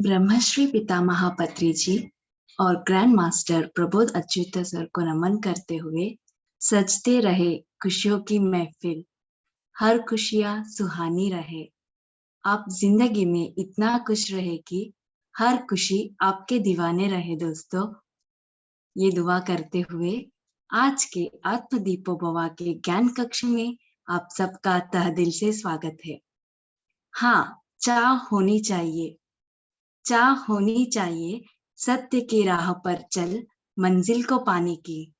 ब्रह्मश्री पितामह पत्री जी और grand master Prabodh Achyut sir को नमन करते हुए सजते रहे खुशियों की महफिल, हर खुशियां सुहानी रहे। आप जिंदगी में इतना खुश रहे कि हर खुशी आपके दीवाने रहे। दोस्तों, ये दुआ करते हुए आज के आत्मदीपो भवा के ज्ञान कक्ष में आप सबका तह दिल से स्वागत है। हाँ, चाह होनी चाहिए, चाह होनी चाहिए सत्य की राह पर चल मंजिल को पाने की।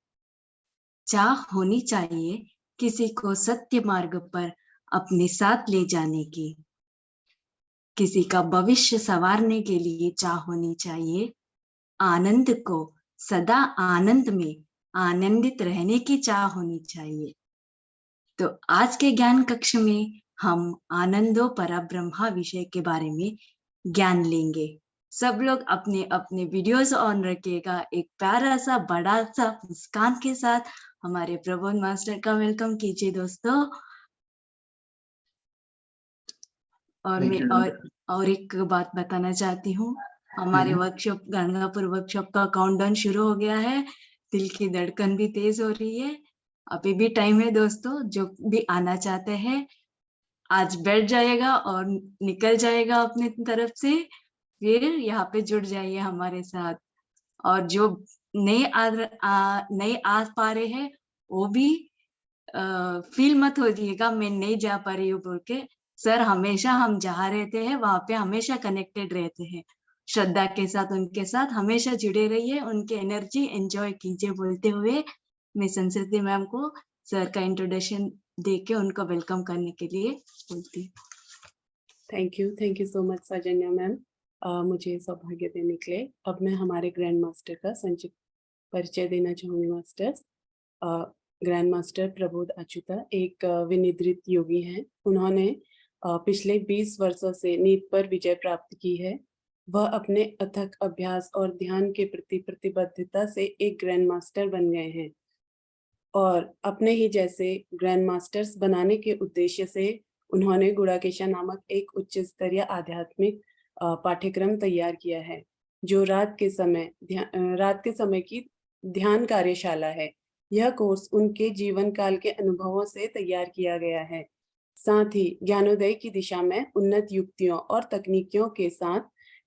चाह होनी चाहिए किसी को सत्य मार्ग पर अपने साथ ले जाने की। किसी का भविष्य संवारने के लिए चाह होनी चाहिए। आनंद को सदा आनंद में आनंदित रहने की चाह होनी चाहिए। तो आज के ज्ञान कक्ष में हम आनंदो परब्रह्मा विषय के बारे में ज्ञान लेंगे। सब लोग अपने अपने वीडियोस ऑन रखिएगा। एक प्यारा सा बड़ा सा मुस्कान के साथ हमारे प्रबोध मास्टर का वेलकम कीजिए दोस्तों। और मैं और एक बात बताना चाहती हूँ, हमारे वर्कशॉप गंगापुर वर्कशॉप का काउंटडाउन शुरू हो गया है। दिल की धड़कन भी तेज हो रही है। अभी भी टाइम है दोस्तों, जो भी आना चाहते हैं आज बैठ जाएगा और निकल जाएगा अपने तरफ से, फिर यहाँ पे जुड़ जाइए हमारे साथ। और जो नहीं आ पा रहे हैं वो भी फील मत हो जाइएगा मैं नहीं जा पा रही हूँ बोल के। सर हमेशा हम जहाँ रहते हैं वहां पे हमेशा कनेक्टेड रहते हैं। श्रद्धा के साथ उनके साथ हमेशा जुड़े रहिए, उनकी एनर्जी एंजॉय कीजिए बोलते हुए मैं संस्कृति मैम को सर का इंट्रोडक्शन देके उनको वेलकम करने के लिए बोलती हूँ। Thank you so much Saujanya ma'am, मुझे सौभाग्य देने के लिए। अब मैं हमारे ग्रैंड मास्टर का संक्षिप्त परिचय देना चाहूँगी। Masters grand master Prabodh Achyuta एक विनिद्रित योगी हैं। उन्होंने पिछले 20 वर्षों से नीट पर विजय प्राप्त की है। वह अपने अथक अभ्यास और ध्यान के प्रति प्रतिबद्धता से एक ग्रैंड मास्टर बन गए हैं और अपने ही जैसे ग्रैंड मास्टर्स बनाने के उद्देश्य से उन्होंने गुड़ाकेशा नामक एक उच्च स्तरीय आध्यात्मिक पाठ्यक्रम तैयार किया है, जो रात के समय की ध्यान कार्यशाला है। यह कोर्स उनके जीवन काल के अनुभवों से तैयार किया गया है। साथ ही ज्ञानोदय की दिशा में उन्नत युक्तियों और तकनीकियों के साथ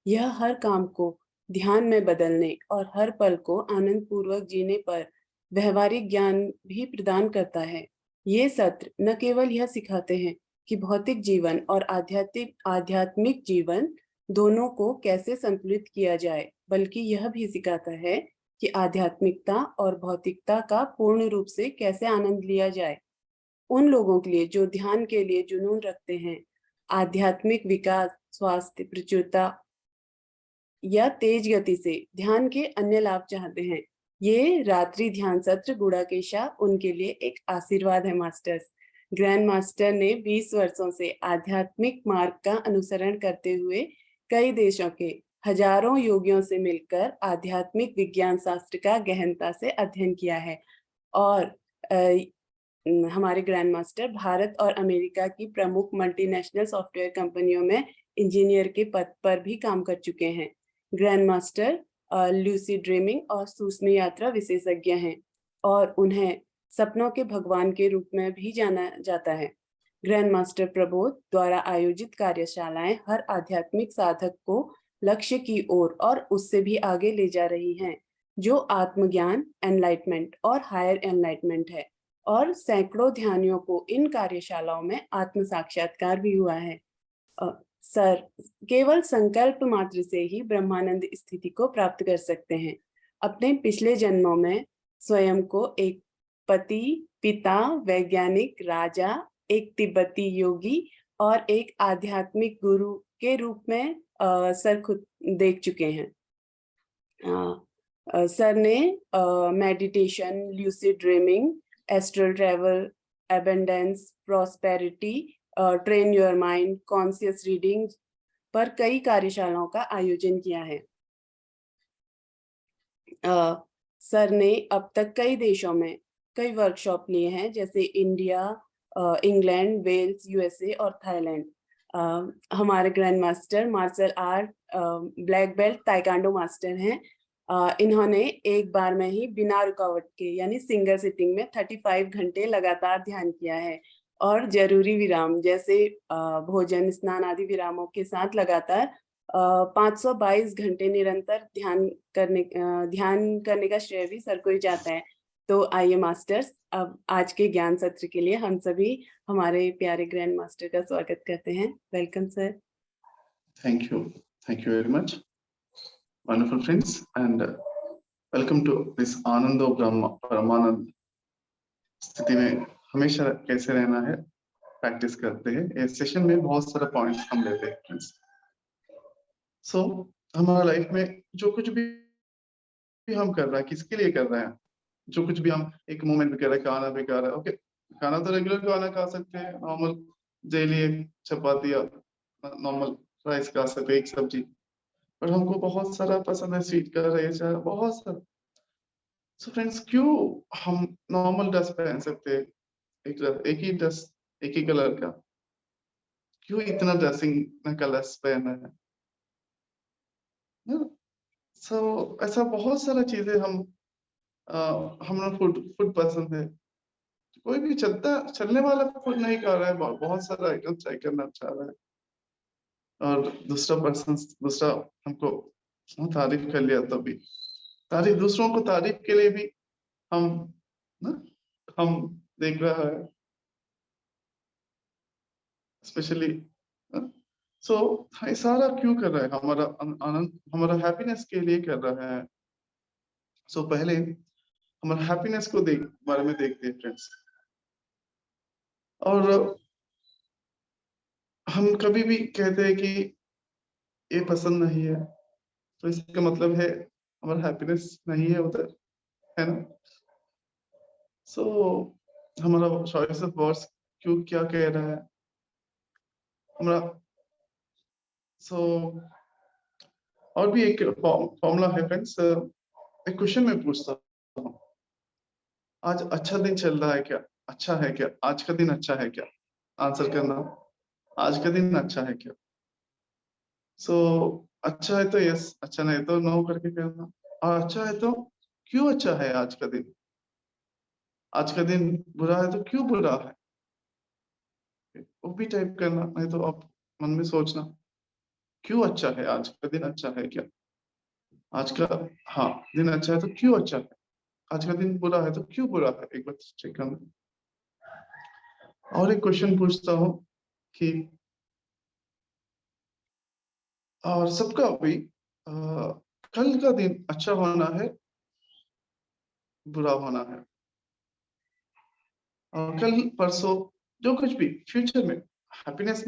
यह हर काम को ध्यान में बदलने और हर पल को आनंद पूर्वक जीने पर व्यवहारिक ज्ञान भी प्रदान करता है। ये सत्र न केवल यह सिखाते हैं कि भौतिक जीवन और आध्यात्मिक जीवन दोनों को कैसे संतुलित किया जाए, बल्कि यह भी सिखाता है कि आध्यात्मिकता और भौतिकता का पूर्ण रूप से कैसे आनंद लिया जाए। उन लोगों के लिए जो ध्यान के लिए जुनून रखते हैं, आध्यात्मिक विकास, स्वास्थ्य, प्रचुरता या तेज गति से ध्यान के अन्य लाभ चाहते हैं, ये रात्रि ध्यान सत्र गुड़ाकेशा उनके लिए एक आशीर्वाद है। मास्टर्स ग्रैंड मास्टर ने 20 वर्षों से आध्यात्मिक मार्ग का अनुसरण करते हुए कई देशों के हजारों योगियों से मिलकर आध्यात्मिक विज्ञान शास्त्र का गहनता से अध्ययन किया है और हमारे ग्रैंड मास्टर भारत और अमेरिका की प्रमुख मल्टीनेशनल सॉफ्टवेयर कंपनियों में इंजीनियर के पद पर भी काम कर चुके हैं। ग्रैंड मास्टर लूसी ड्रीमिंग और सूक्ष्म यात्रा विशेषज्ञ हैं और उन्हें सपनों के भगवान के रूप में भी जाना जाता है। ग्रैंड मास्टर प्रबोध द्वारा आयोजित कार्यशालाएं हर आध्यात्मिक साधक को लक्ष्य की ओर और उससे भी आगे ले जा रही हैं, जो आत्मज्ञान, एनलाइटमेंट और हायर एनलाइटमेंट है। और सैकड़ों ध्यानियों को इन कार्यशालाओं में आत्म साक्षात्कार भी हुआ है। सर केवल संकल्प मात्र से ही ब्रह्मानंद स्थिति को प्राप्त कर सकते हैं। अपने पिछले जन्मों में स्वयं को एक पति, पिता, वैज्ञानिक, राजा, एक तिब्बती योगी और एक आध्यात्मिक गुरु के रूप में सर खुद देख चुके हैं। सर ने meditation, lucid dreaming, astral travel, abundance, prosperity, train your mind, conscious reading पर कई कार्यशालाओं का आयोजन किया है। सर ने अब तक कई देशों में कई वर्कशॉप लिए हैं, जैसे इंडिया, इंग्लैंड, वेल्स, यूएसए और थाईलैंड। हमारे grand master martial art black belt taekwondo master हैं। इन्होंने एक बार में ही बिना रुकावट के यानी सिंगल सिटिंग में 35 घंटे लगातार ध्यान किया है और जरूरी विराम जैसे भोजन स्नान आदि विरामों के साथ लगातार 522 घंटे निरंतर ध्यान करने का श्रेय भी सर को ही जाता है। तो आइए मास्टर्स, अब आज के ज्ञान सत्र के लिए हम सभी हमारे प्यारे ग्रैंड मास्टर का स्वागत करते हैं। Welcome sir. Thank you very much wonderful friends and welcome to this आनंदो ब्रह्म परमानंद स्थिति में हमेशा कैसे रहना है प्रैक्टिस करते हैं। इस सेशन में बहुत सारे पॉइंट्स हम लेते हैं फ्रेंड्स। सो हमारा लाइफ में जो कुछ भी हम कर रहे हैं किसके लिए कर रहे हैं, जो कुछ भी हम एक मोमेंट में कर रहे हैं, खाना भी खा रहे हैं, ओके खाना तो रेगुलर खाना खा सकते हैं, नॉर्मल डेली चपाती या नॉर्मल राइस खा सकते हैं, एक सब्जी, पर हमको बहुत सारा पसंद है, स्वीट कर रहे हैं बहुत सारा। सो फ्रेंड्स क्यों हम नॉर्मल ड्रेस पहन सकते हैं, एक ही ड्रेस एक ही कलर का, क्यों इतना ड्रेसिंग कलर्स पहनना है। सो ऐसा बहुत सारा चीजें हम फूड पसंद है, कोई भी चलने वाला फूड नहीं खा रहा है, बहुत सारा आइटम ट्राई करना चाह रहा है, और दूसरा हमको तारीफ कर लिया तो भी तारीफ, दूसरों को तारीफ के लिए भी हम देख रहा है स्पेशली। सो ये सारा क्यों कर रहा है, हमारा आनंद हमारा हैप्पीनेस के लिए कर रहा है। सो पहले हमारे हैप्पीनेस को बारे में देखते हैं फ्रेंड्स। और हम कभी भी कहते हैं कि ये पसंद नहीं है, तो इसका मतलब है हमारा हैप्पीनेस नहीं है उधर, है ना। सो हमारा चॉइस ऑफ वर्ड्स क्यों क्या कह रहा है हमारा। सो और भी एक फॉर्मूला है फ्रेंड्स। एक क्वेश्चन में पूछता हूँ, आज अच्छा दिन चल रहा है क्या, अच्छा है क्या, आज का दिन अच्छा है क्या, आंसर करना, आज का दिन अच्छा है क्या। सो अच्छा है तो यस, अच्छा नहीं तो नो करके कहना, और अच्छा है तो क्यों अच्छा है आज का दिन, आज का दिन बुरा है तो क्यों बुरा है, वो भी टाइप करना, नहीं तो आप मन में सोचना क्यों अच्छा है, आज का दिन अच्छा है क्या, आज का हाँ दिन अच्छा है तो क्यों अच्छा है, आज का दिन बुरा है तो क्यों बुरा है, एक बार चेक करना। और एक क्वेश्चन पूछता हूँ कि और सबका भी कल का दिन अच्छा होना है बुरा होना है, और कल परसों जो कुछ भी फ्यूचर में हैप्पीनेस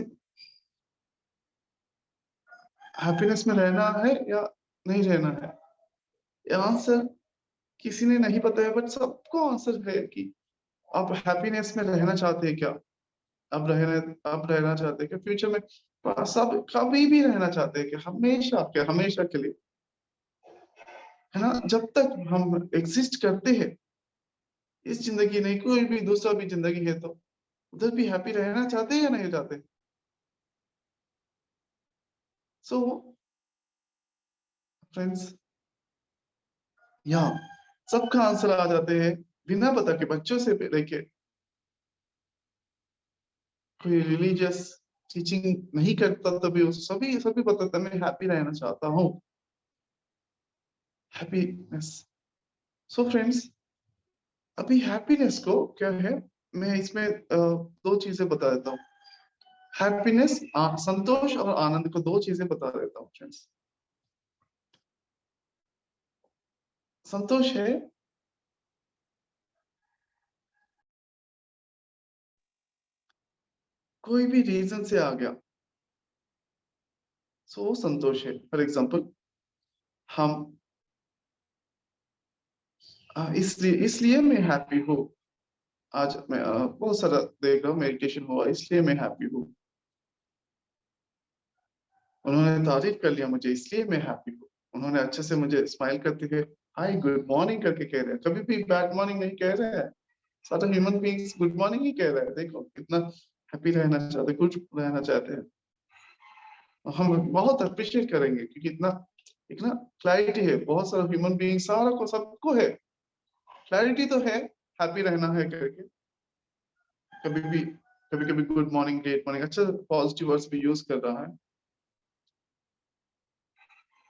में रहना है या नहीं रहना है, ये आंसर किसी ने नहीं बताया, बट सबको आंसर है कि आप हैप्पीनेस में रहना चाहते हैं क्या, अब रहना चाहते हैं क्या, फ्यूचर में सब कभी भी रहना चाहते हैं कि हमेशा के लिए, है ना। जब तक हम एग्जिस्ट करते हैं इस जिंदगी, नहीं कोई भी दूसरा भी जिंदगी है, तो उधर भी हैप्पी रहना चाहते हैं या नहीं चाहते। सो फ्रेंड्स यहाँ सबका आंसर आ जाते हैं बिना पता के, बच्चों से लेके कोई रिलीजियस टीचिंग नहीं करता तभी सभी बताता मैं हैप्पी रहना चाहता हूँ, हैप्पीनेस। सो फ्रेंड्स अभी हैप्पीनेस को क्या है, मैं इसमें दो चीजें बता देता हूँ। हैप्पीनेस संतोष और आनंद को दो चीजें बता देता हूँ फ्रेंड्स। संतोष है कोई भी रीजन से आ गया, सो संतोष है। फॉर एग्जाम्पल हम इसलिए मैं हैप्पी हूँ, आज मैं बहुत सारा देख रहा हूँ, मेडिटेशन हुआ इसलिए मैं हैप्पी हूँ, उन्होंने तारीफ कर लिया मुझे इसलिए मैं हैप्पी हूँ, उन्होंने अच्छे से मुझे स्माइल करते हुए हाय गुड मॉर्निंग करके कह रहे हैं, कभी भी बैड मॉर्निंग नहीं कह रहे हैं, सारा ह्यूमन बीइंग्स गुड मॉर्निंग ही कह रहे हैं। देखो कितना हैप्पी रहना चाहते, कुछ रहना चाहते हैं। हम बहुत अप्रिशिएट करेंगे, क्योंकि इतना क्लैरिटी है, बहुत सारा ह्यूमन बीइंग सारा को सबको है, क्लैरिटी तो है, हैप्पी रहना है करके। कभी कभी गुड मॉर्निंग, ग्रेट मॉर्निंग, अच्छा पॉजिटिव वर्ड्स भी यूज कर रहा है।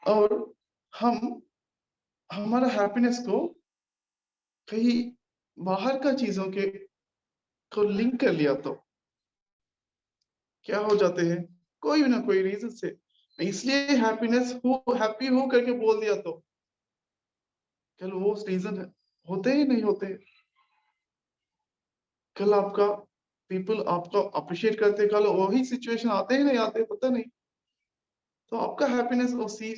और हम हमारा हैप्पीनेस को कहीं बाहर का चीजों के को लिंक कर लिया तो क्या हो जाते हैं, कोई ना कोई रीजन से, इसलिए हैप्पी हो करके बोल दिया तो कल वो रीजन होते ही नहीं होते। कल पीपल आपको अप्रिशिएट करते, कल वही सिचुएशन आते ही नहीं आते, पता नहीं। तो आपका हैप्पीनेस उसी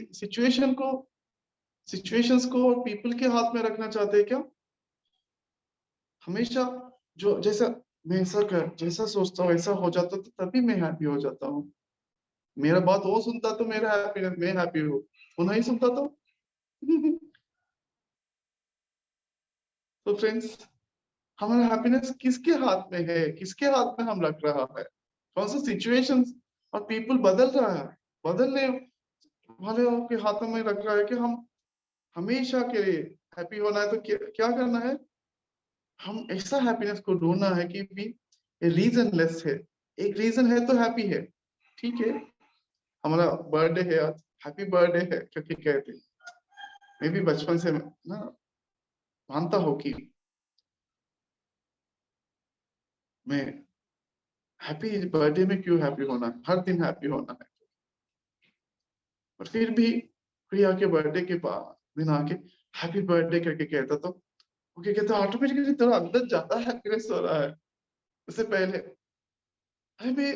सिचुएशंस को और पीपल के हाथ में रखना चाहते हैं क्या? हमेशा जैसा सोचता हूँ ऐसा हो जाता, तो तभी मैं हैप्पी हो जाता हूँ। मेरा बात वो सुनता तो मेरा हैप्पीनेस, मैं हैप्पी हूँ, वो नहीं सुनता तो तो फ्रेंड्स, हमारा हैप्पीनेस किसके हाथ में है, किसके हाथ में हम रख रहा है? कौन सा सिचुएशंस और पीपल बदल रहा है, बदलने वाले के हाथों में रख रहा है कि हम हमेशा के लिए हैप्पी होना है। तो क्या करना है? हम ऐसा हैप्पीनेस को ढूंढना है कि भी रीजन लेस है, एक रीजन है तो हैप्पी है, ठीक है। हमारा बर्थडे है आज, हैप्पी बर्थडे है क्योंकि कहते हैं, मैं भी बचपन से ना मानता हूँ कि मैं हैप्पी बर्थडे में क्यों हैप्पी होना है, हर दिन हैप्पी होना है। और फिर भी कोई आके बर्थडे के दिन आके हैप्पी बर्थडे करके कहता, तो ओके कहता ऑटोमेटिकली थोड़ा अंदर ज्यादा हैप्पीनेस हो रहा है उससे पहले। अरे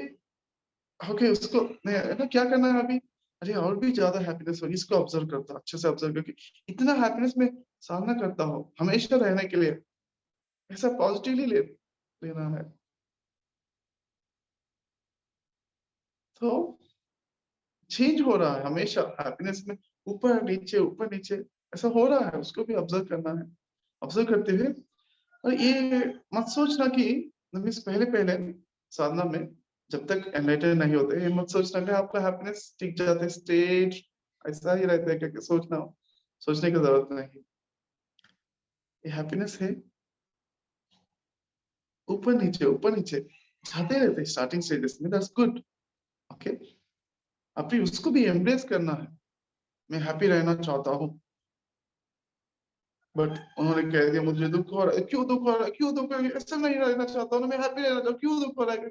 ओके उसको ना क्या करना है अभी, अरे और भी ज्यादा हैप्पीनेस होगी, इसको ऑब्जर्व करता, अच्छे से ऑब्जर्व करके इतना हैप्पीनेस में सामना करता हो हमेशा रहने के लिए, ऐसा पॉजिटिवली लेना है। तो चेंज हो रहा है हमेशा हैप्पीनेस में, ऊपर नीचे ऐसा हो रहा है, उसको भी ऑब्जर्व करना है। ऑब्जर्व करते हुए, और ये मत सोचना कि मीन्स पहले साधना में जब तक एनलाइटन नहीं होते, ये मत सोचना कि आपका हैप्पीनेस टिक जाते स्टेट ऐसा ही रहता है, क्या सोचने की जरूरत नहीं। ये हैप्पीनेस है ऊपर नीचे जाते रहते स्टार्टिंग स्टेजेस में, दैट्स गुड, ओके। अभी उसको भी एम्ब्रेस करना है, मैं हैप्पी रहना चाहता हूँ, बट उन्होंने कह दिया मुझे दुख हो रहा है, क्यों दुख हो रहा है, क्यों दुख हो रहा है, ऐसा नहीं रहना चाहता हूँ, मैं हैप्पी रहना चाहता हूँ, क्यों दुख हो रहा है,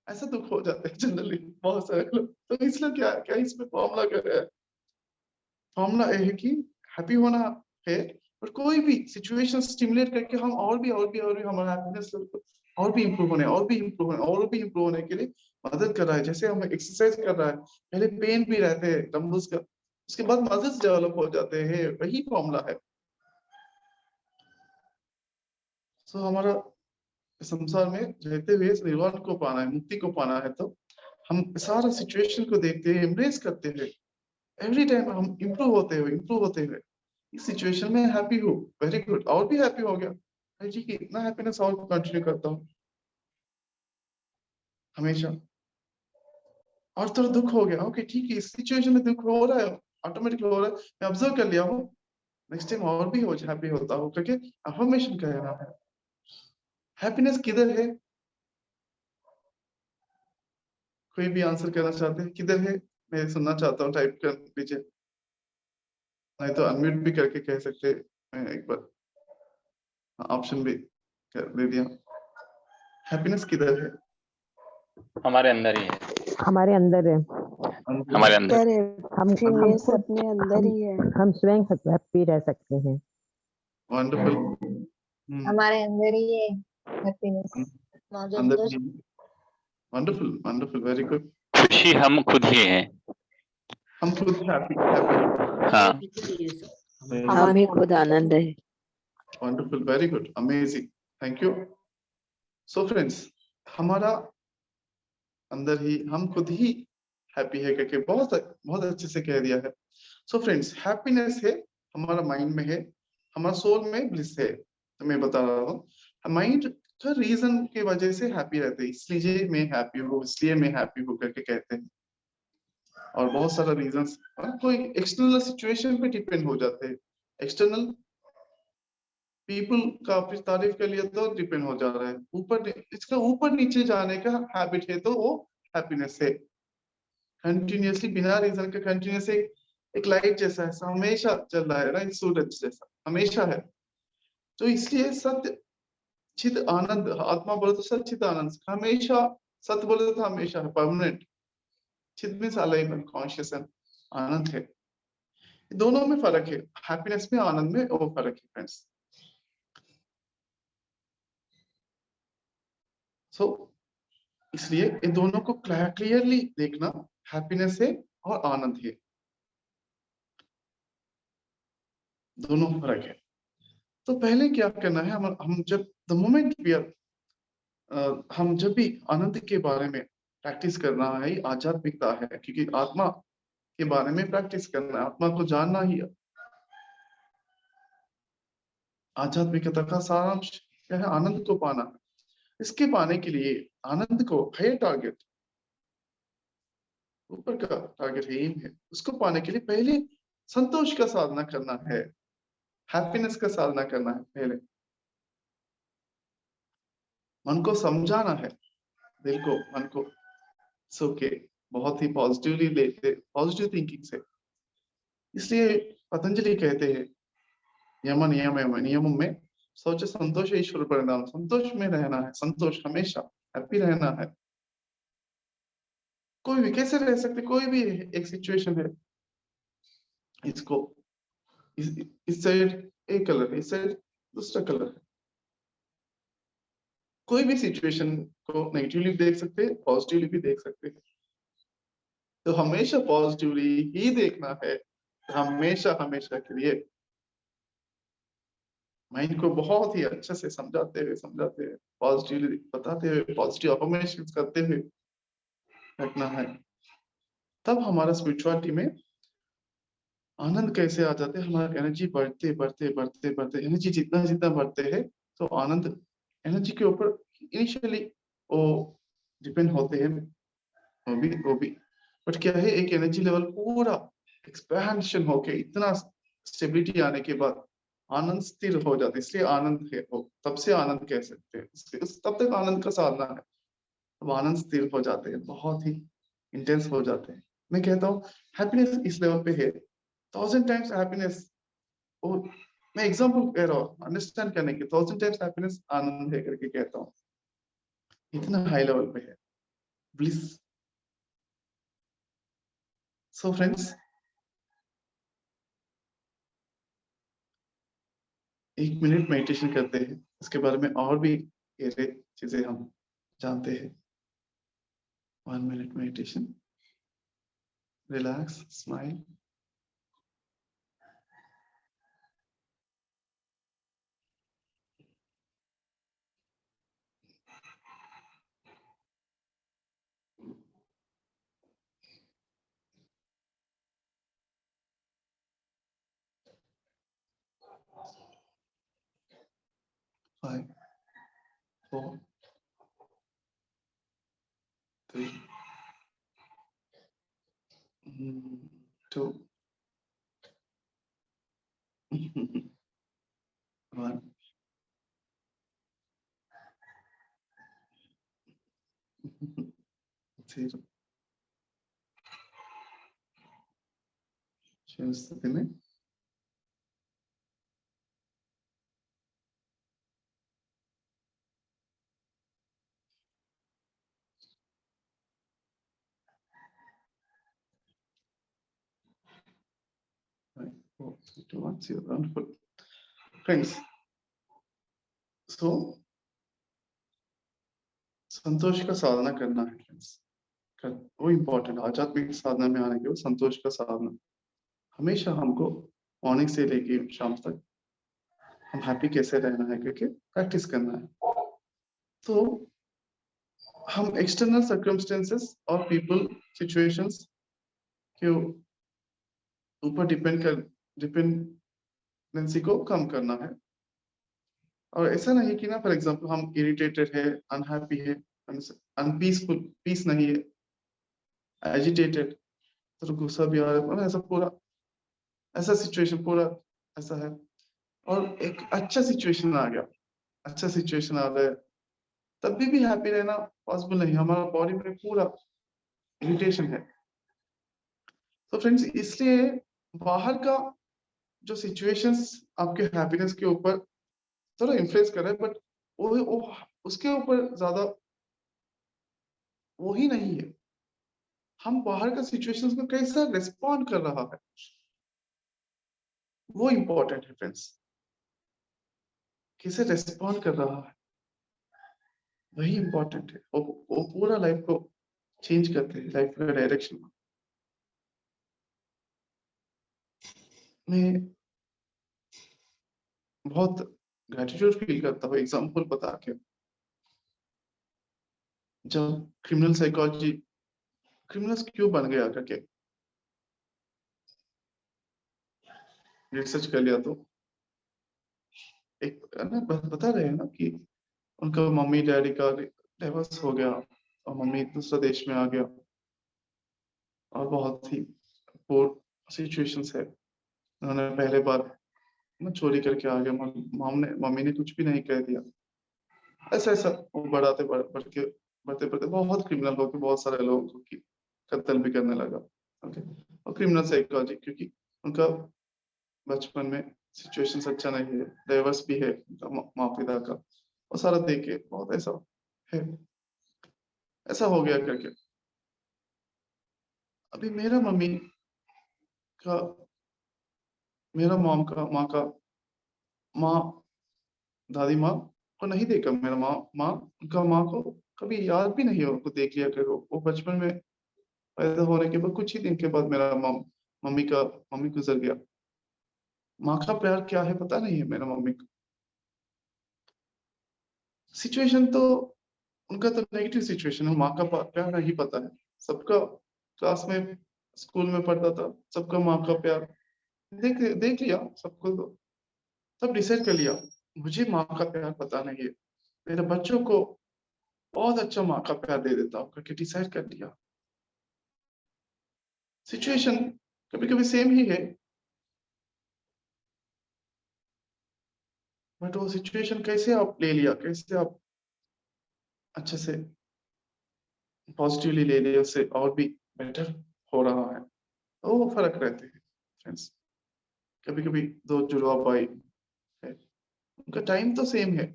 ऐसा दुख हो जाता है जनरली बहुत सारे लोग। तो इसलिए क्या क्या इसमें फॉर्मूला क्या है? फॉर्मूला ये है कि हैप्पी होना है, और कोई भी सिचुएशन स्टिमुलेट करके हम और भी हमारा हैप्पीनेस और भी इम्प्रूव होने के लिए मदद कर रहा है। जैसे हम एक्सरसाइज कर रहा है, पहले पेन भी रहते हैं डंबल्स का, उसके बाद मसल्स डेवलप हो जाते हैं, वही फॉर्मूला है। सो हमारा संसार में रहते हुए निर्वाण को पाना है, मुक्ति को पाना है, तो हम सारा सिचुएशन को देखते हैं, एम्ब्रेस करते हैं, एवरी टाइम हम इम्प्रूव होते हुए इस सिचुएशन में हैप्पी हो, वेरी गुड, और भी हैप्पी हो गया, अरे ठीक है इतना हैप्पीनेस और कंटिन्यू करता हूँ हमेशा। और थोड़ा दुख हो गया, ओके ठीक है इस सिचुएशन में दुख हो रहा है, ऑटोमेटिक हो रहा है, मैं ऑब्जर्व कर लिया हूँ, नेक्स्ट टाइम और भी हो हैप्पी होता हूँ, क्योंकि अफर्मेशन कहना है। हैप्पीनेस किधर है? कोई भी आंसर करना चाहते हैं, किधर है? मैं सुनना चाहता हूँ, टाइप कर लीजिए, नहीं तो अनम्यूट भी करके कह सकते हैं, मैं एक बार ऑप्शन भी दे दिया। हैप्पीनेस किधर है? हमारे अंदर ही है, हमारे अंदर है, हमारे अंदर। अंदर है, हम हैप्पीनेस खुद अपने अंदर ही है। हम स्वयं हैप्पी रह सकते हैं। वंडरफुल, हमारे अंदर ही है हैप्पीनेस मौजूद अंदर है। Wonderful wonderful, very good. खुशी हम खुद ही हैं। हम खुद हैप्पी हाँ, हम ही खुद आनंद है। Wonderful, very good, amazing, thank you. So friends, हमारा अंदर ही हम खुद ही हैप्पी है करके बहुत बहुत अच्छे से कह दिया है। सो फ्रेंड्स, हैप्पीनेस है हमारा माइंड में है, हमारा सोल में ब्लिस है। तो मैं बता रहा हूँ माइंड का रीजन की वजह से हैप्पी रहते हैं, इसलिए मैं हैप्पी हूँ, इसलिए मैं हैप्पी हूँ करके कहते हैं। और बहुत सारा रीजंस, कोई एक्सटर्नल सिचुएशन पे डिपेंड हो जाते हैं, एक्सटर्नल पीपल का आपकी तारीफ के लिए तो डिपेंड हो जा रहा है, ऊपर इसका ऊपर नीचे जाने का हैबिट है तो वो हैप्पीनेस है। कंटिन्यूअसली बिना रीजन के कंटिन्यूअस एक लाइट जैसा है, हमेशा चल रहा है ना, एक सूरज जैसा हमेशा है। तो इसलिए सत्य चित आनंद, आत्मा बोले तो सच चित आनंद, हमेशा सत्य बोले तो हमेशा है, परमानेंट। चित मींस अलाइनमेंट, कॉन्शियस एंड आनंद है, दोनों में फर्क है, हैप्पीनेस में आनंद में वो फर्क है फ्रेंड्स। सो इसलिए इन दोनों को क्लियरली देखना, हैप्पीनेस है और आनंद है, दोनों फर्क है। तो पहले क्या करना है, हम जब द मोमेंट वी आर, हम जब भी आनंद के बारे में प्रैक्टिस करना है, आध्यात्मिकता है, क्योंकि आत्मा के बारे में प्रैक्टिस करना है, आत्मा को जानना ही है। आध्यात्मिकता का सारांश क्या है, आनंद को पाना है। इसके पाने के लिए आनंद को हायर टारगेट, ऊपर का टारगेट है, एम है, उसको पाने के लिए पहले संतोष का साधना करना है, हैप्पीनेस का साधना करना है। पहले मन को समझाना है, दिल को, मन को सो के बहुत ही पॉजिटिवली लेते, पॉजिटिव थिंकिंग से। इसलिए पतंजलि कहते हैं यम नियमों में सोच संतोष ईश्वर परिणाम, संतोष में रहना है, संतोष हमेशा हैप्पी रहना है। कोई भी कैसे रह सकते, कोई भी एक सिचुएशन है, इसको इस साइड एक कलर है, इस साइड दूसरा कलर है, कोई भी सिचुएशन को नेगेटिवली देख सकते हैं, पॉजिटिवली भी देख सकते हैं। तो हमेशा पॉजिटिवली ही देखना है, हमेशा हमेशा के लिए माइंड को बहुत ही अच्छे से समझाते हुए पॉजिटिवली बताते हुए, पॉजिटिव अफर्मेशन करते हुए रखना है। तब हमारा स्पिरिचुअलिटी में आनंद कैसे आ जाते हैं, हमारा एनर्जी बढ़ते बढ़ते बढ़ते बढ़ते, एनर्जी जितना जितना बढ़ते हैं तो आनंद एनर्जी के ऊपर इनिशियली वो डिपेंड होते हैं, वो भी बट क्या है, एक एनर्जी लेवल पूरा एक्सपेंशन होके इतना स्टेबिलिटी आने के बाद आनंद स्थिर हो जाता है। इसलिए आनंद है वो, तब से आनंद कह सकते हैं, तब तक आनंद का साधना है। अब आनंद स्थिर हो जाते हैं, बहुत ही इंटेंस हो जाते हैं। मैं कहता हूँ हैप्पीनेस इस लेवल पे है, 1000 टाइम्स हैप्पीनेस, और मैं एग्जांपल कह रहा हूँ अंडरस्टैंड करने के, 1000 टाइम्स हैप्पीनेस आनंद है करके कहता हूँ, इतना हाई लेवल पे है ब्लिस। सो फ्रेंड्स, एक मिनट मेडिटेशन करते हैं, इसके बारे में और भी गहरे चीजें हम जानते हैं। 1 minute meditation, relax, smile. Five, 4, 3, 2, 1. Zero. शून्य स्थिति में फ्रेंड्स, सो संतोष का साधना करना है फ्रेंड्स, वो इम्पोर्टेंट। आध्यात्मिक साधना में आने के बाद संतोष का साधना हमेशा हमको मॉर्निंग से लेके शाम तक हम हैप्पी कैसे रहना है करके प्रैक्टिस करना है। तो हम एक्सटर्नल सर्कमस्टेंसेस और पीपल सिचुएशंस के ऊपर डिपेंडेंसी को कम करना है। और ऐसा नहीं कि ना, फॉर एग्जांपल हम इरिटेटेड है, अनहैप्पी है, अनपीसफुल, पीस नहीं है, एजिटेटेड, तो गुस्सा भी आ रहा है, मतलब ऐसा पूरा ऐसा सिचुएशन पूरा ऐसा है। और एक अच्छा सिचुएशन आ गया, अच्छा सिचुएशन आ रहा है, तब भी हैप्पी रहना पॉसिबल नहीं, हमारा बॉडी में पूरा इरिटेशन है। तो फ्रेंड्स, इसलिए बाहर का जो सिचुएशंस आपके हैप्पीनेस के ऊपर थोड़ा इन्फ्लुएंस कर रहा है, बट वो उसके ऊपर ज्यादा वो ही नहीं है, हम बाहर का सिचुएशंस में कैसा रिस्पॉन्ड कर रहा है वो इम्पोर्टेंट है फ्रेंड्स। कैसे रिस्पॉन्ड कर रहा है वही इम्पोर्टेंट है, वो पूरा लाइफ को चेंज करते हैं, लाइफ का डायरेक्शन। मैं बहुत ग्रेटिट्यूड फील करता हूँ एग्जाम्पल बता के। जब क्रिमिनल साइकोलॉजी क्रिमिनल्स क्यों बन गया करके रिसर्च कर लिया, तो एक ना बता रहे हैं ना कि उनका मम्मी डैडी का डिवोर्स हो गया और मम्मी दूसरे देश में आ गया और बहुत ही पोर सिचुएशंस है। उन्होंने पहले बार ना चोरी करके आ गया, मम्मी ने कुछ भी नहीं कह दिया। ऐसा ऐसा वो बढ़ते बढ़ते बहुत क्रिमिनल हो गए, बहुत सारे लोगों की कत्ल भी करने लगा। ओके, और क्रिमिनल साइकोलॉजी क्योंकि उनका बचपन में सिचुएशंस अच्छा नहीं है, डाइवर्स भी है माँ पिता का, वो सारा देख के बहुत ऐसा है, ऐसा हो गया करके। अभी मेरा मम्मी का मेरा माँ दादी माँ को नहीं देखा, मेरा उनका माँ को कभी याद भी नहीं है उनको देख लिया करो। वो बचपन में पैदा होने के बाद कुछ ही दिन के बाद मेरा मम्मी गुजर गया। माँ का प्यार क्या है पता नहीं है मेरा मम्मी को। सिचुएशन तो उनका तो नेगेटिव सिचुएशन है, माँ का प्यार नहीं पता है। सबका क्लास में स्कूल में पढ़ता था, सबका माँ का प्यार देख लिया सबको, तो तब डिसाइड कर लिया मुझे माँ का प्यार पता नहीं है, मेरे बच्चों को बहुत अच्छा माँ का प्यार दे देता हूँ करके डिसाइड कर लिया। सिचुएशन कभी कभी सेम ही है, बट वो सिचुएशन कैसे आप ले लिया, कैसे आप अच्छे से पॉजिटिवली ले लिया, उससे और भी बेटर हो रहा है, तो वो फर्क रहते हैं फ्रेंड्स। कभी कभी दो जुड़वा भाई है, उनका टाइम तो सेम है,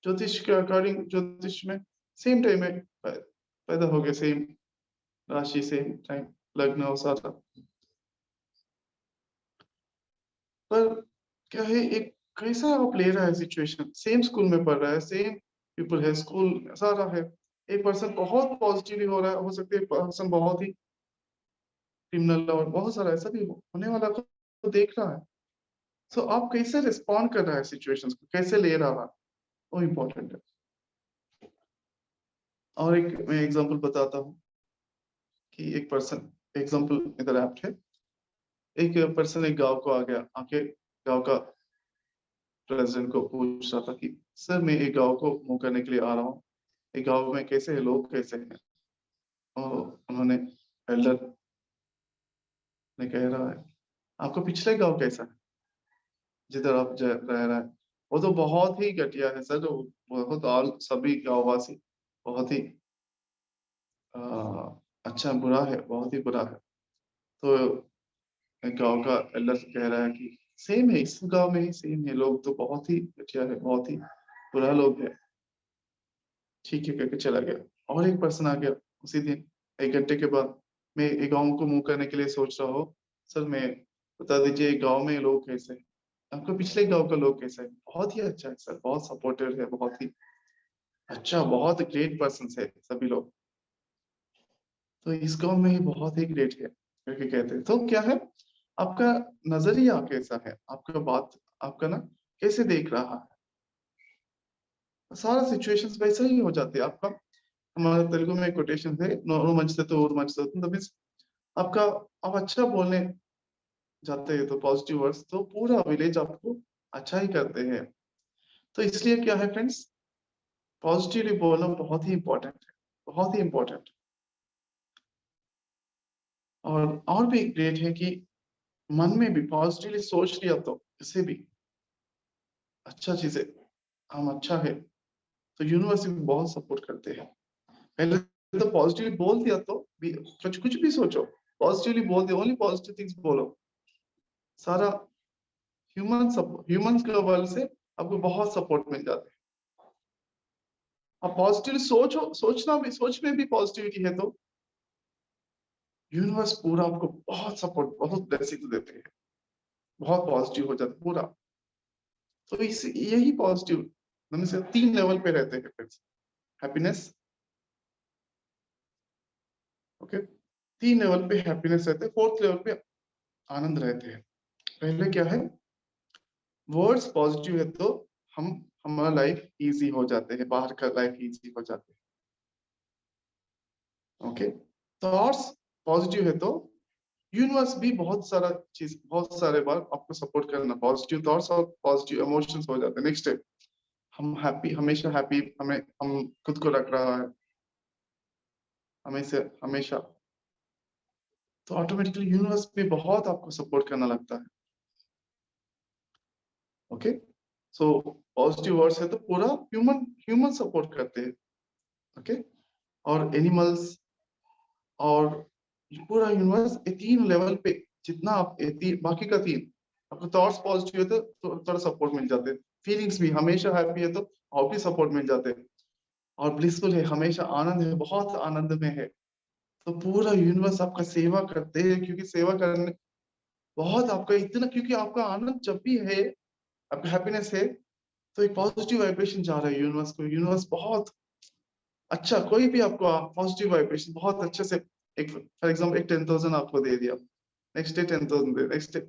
ज्योतिष के अकॉर्डिंग ज्योतिष में सेम टाइम में पैदा हो गए, सेम राशि सेम टाइम लग्न और सारा, पर क्या है एक कैसा आप ले रहा है सिचुएशन। सेम स्कूल में पढ़ रहा है, सेम पीपल है, स्कूल सारा है, एक पर्सन बहुत पॉजिटिवली हो रहा है, हो सकता है एक पर्सन बहुत ही क्रिमिनल, और बहुत सारा ऐसा भी होने वाला तो देख रहा है। सो आप कैसे रिस्पॉन्ड कर रहा है सिचुएशंस को, कैसे ले रहा है, वो इम्पोर्टेंट है। और एक मैं एग्जांपल बताता हूँ कि एक पर्सन, एग्जांपल इधर एप्ट है, एक पर्सन एक गांव को आ गया, आके गांव का प्रेसिडेंट को पूछ रहा था कि सर मैं एक गांव को मूव करने के लिए आ रहा हूँ, एक गांव में कैसे है, लोग कैसे हैं। और उन्होंने एल्डर ने कह रहा है आपका पिछले गांव कैसा है जिधर आप रह रहा है, वो तो बहुत ही घटिया है सर, बहुत और सभी गांववासी बहुत ही अच्छा बुरा है, बहुत ही बुरा है। तो एक गांव का एल्डर कह रहा है कि सेम है, इस गांव में ही सेम है, लोग तो बहुत ही घटिया है, बहुत ही बुरा लोग है। ठीक है करके चला गया। और एक पर्सन आ गया उसी दिन, 1 घंटे के बाद, मैं एक गाँव को मूव करने के लिए सोच रहा हूँ सर, मैं बता दीजिए गांव में लोग कैसे हैं, आपको पिछले गांव का लोग कैसा है। बहुत ही अच्छा है सर, बहुत सपोर्टिव है, बहुत ही अच्छा, बहुत ग्रेट पर्सन है सभी लोग, तो इस गांव में ही बहुत ही ग्रेट है करके कहते हैं। तो क्या है आपका नजरिया कैसा है, आपका बात आपका ना कैसे देख रहा है, सारा सिचुएशंस वैसा ही हो जाते हैं आपका। हमारे तेलुगु में कोटेशन है, नोरू मंचते तो ऊर मंचते, तो मींस आपका आप अच्छा बोलने जाते हैं तो पॉजिटिव वर्ड्स, तो पूरा विलेज आपको अच्छा ही करते हैं। तो इसलिए क्या है फ्रेंड्स, पॉजिटिवली बोलना बहुत ही इंपॉर्टेंट है, बहुत ही इंपॉर्टेंट। और भी ग्रेट है कि मन में भी पॉजिटिवली सोच लिया तो इससे भी अच्छा चीजें, हम अच्छा है तो यूनिवर्स भी बहुत सपोर्ट करते हैं। पहले तो पॉजिटिवली बोल दिया तो भी, कुछ भी सोचो पॉजिटिवली बोल दिया, ओनली पॉजिटिव थिंग्स बोलो, सारा ह्यूमंस के वर्ल्ड से आपको बहुत सपोर्ट मिल जाता है। आप पॉजिटिवली सोचो, सोच में भी पॉजिटिविटी है तो यूनिवर्स पूरा आपको बहुत सपोर्ट, बहुत ब्लेसिंग देते हैं, बहुत पॉजिटिव हो जाता है पूरा। तो इस यही पॉजिटिव हम से 3 लेवल पे रहते हैं फ्रेंड्स, हैप्पीनेस, ओके, 3 लेवल पे हैप्पीनेस रहते हैं, 4th लेवल पे आनंद रहते हैं। पहले क्या है, वर्ड्स पॉजिटिव है तो हमारा लाइफ इजी हो जाते हैं, बाहर का लाइफ इजी हो जाते हैं, ओके। थॉट्स पॉजिटिव है तो यूनिवर्स भी बहुत सारे बार आपको सपोर्ट करना, पॉजिटिव थॉट्स और पॉजिटिव इमोशंस हो जाते हैं। नेक्स्ट स्टेप, हम हैप्पी, हमेशा हैप्पी, हम खुद को रख रहा है हमेशा, तो ऑटोमेटिकली यूनिवर्स भी बहुत आपको सपोर्ट करना लगता है, ओके। सो पॉजिटिव वर्ड्स है तो पूरा ह्यूमन सपोर्ट करते हैं, ओके। और एनिमल्स और पूरा यूनिवर्स, ये 3 लेवल पे जितना आप बाकी का 3 आपको थॉट्स पॉजिटिव है तो थोड़ा सपोर्ट मिल जाते हैं, फीलिंग्स भी हमेशा हैप्पी है तो और भी सपोर्ट मिल जाते हैं, और ब्लिसफुल है, हमेशा आनंद है, बहुत आनंद में है तो पूरा यूनिवर्स आपका सेवा करते हैं, क्योंकि सेवा करने बहुत आपका इतना, क्योंकि आपका आनंद जब भी है, आपका हैप्पीनेस है तो एक पॉजिटिव वाइब्रेशन जा रहा है यूनिवर्स को, यूनिवर्स बहुत अच्छा, कोई भी आपको पॉजिटिव वाइब्रेशन बहुत अच्छे से, एक फॉर एग्जांपल एक 10,000 आपको दे दिया, नेक्स्ट डे 10,000 दे, नेक्स्ट डे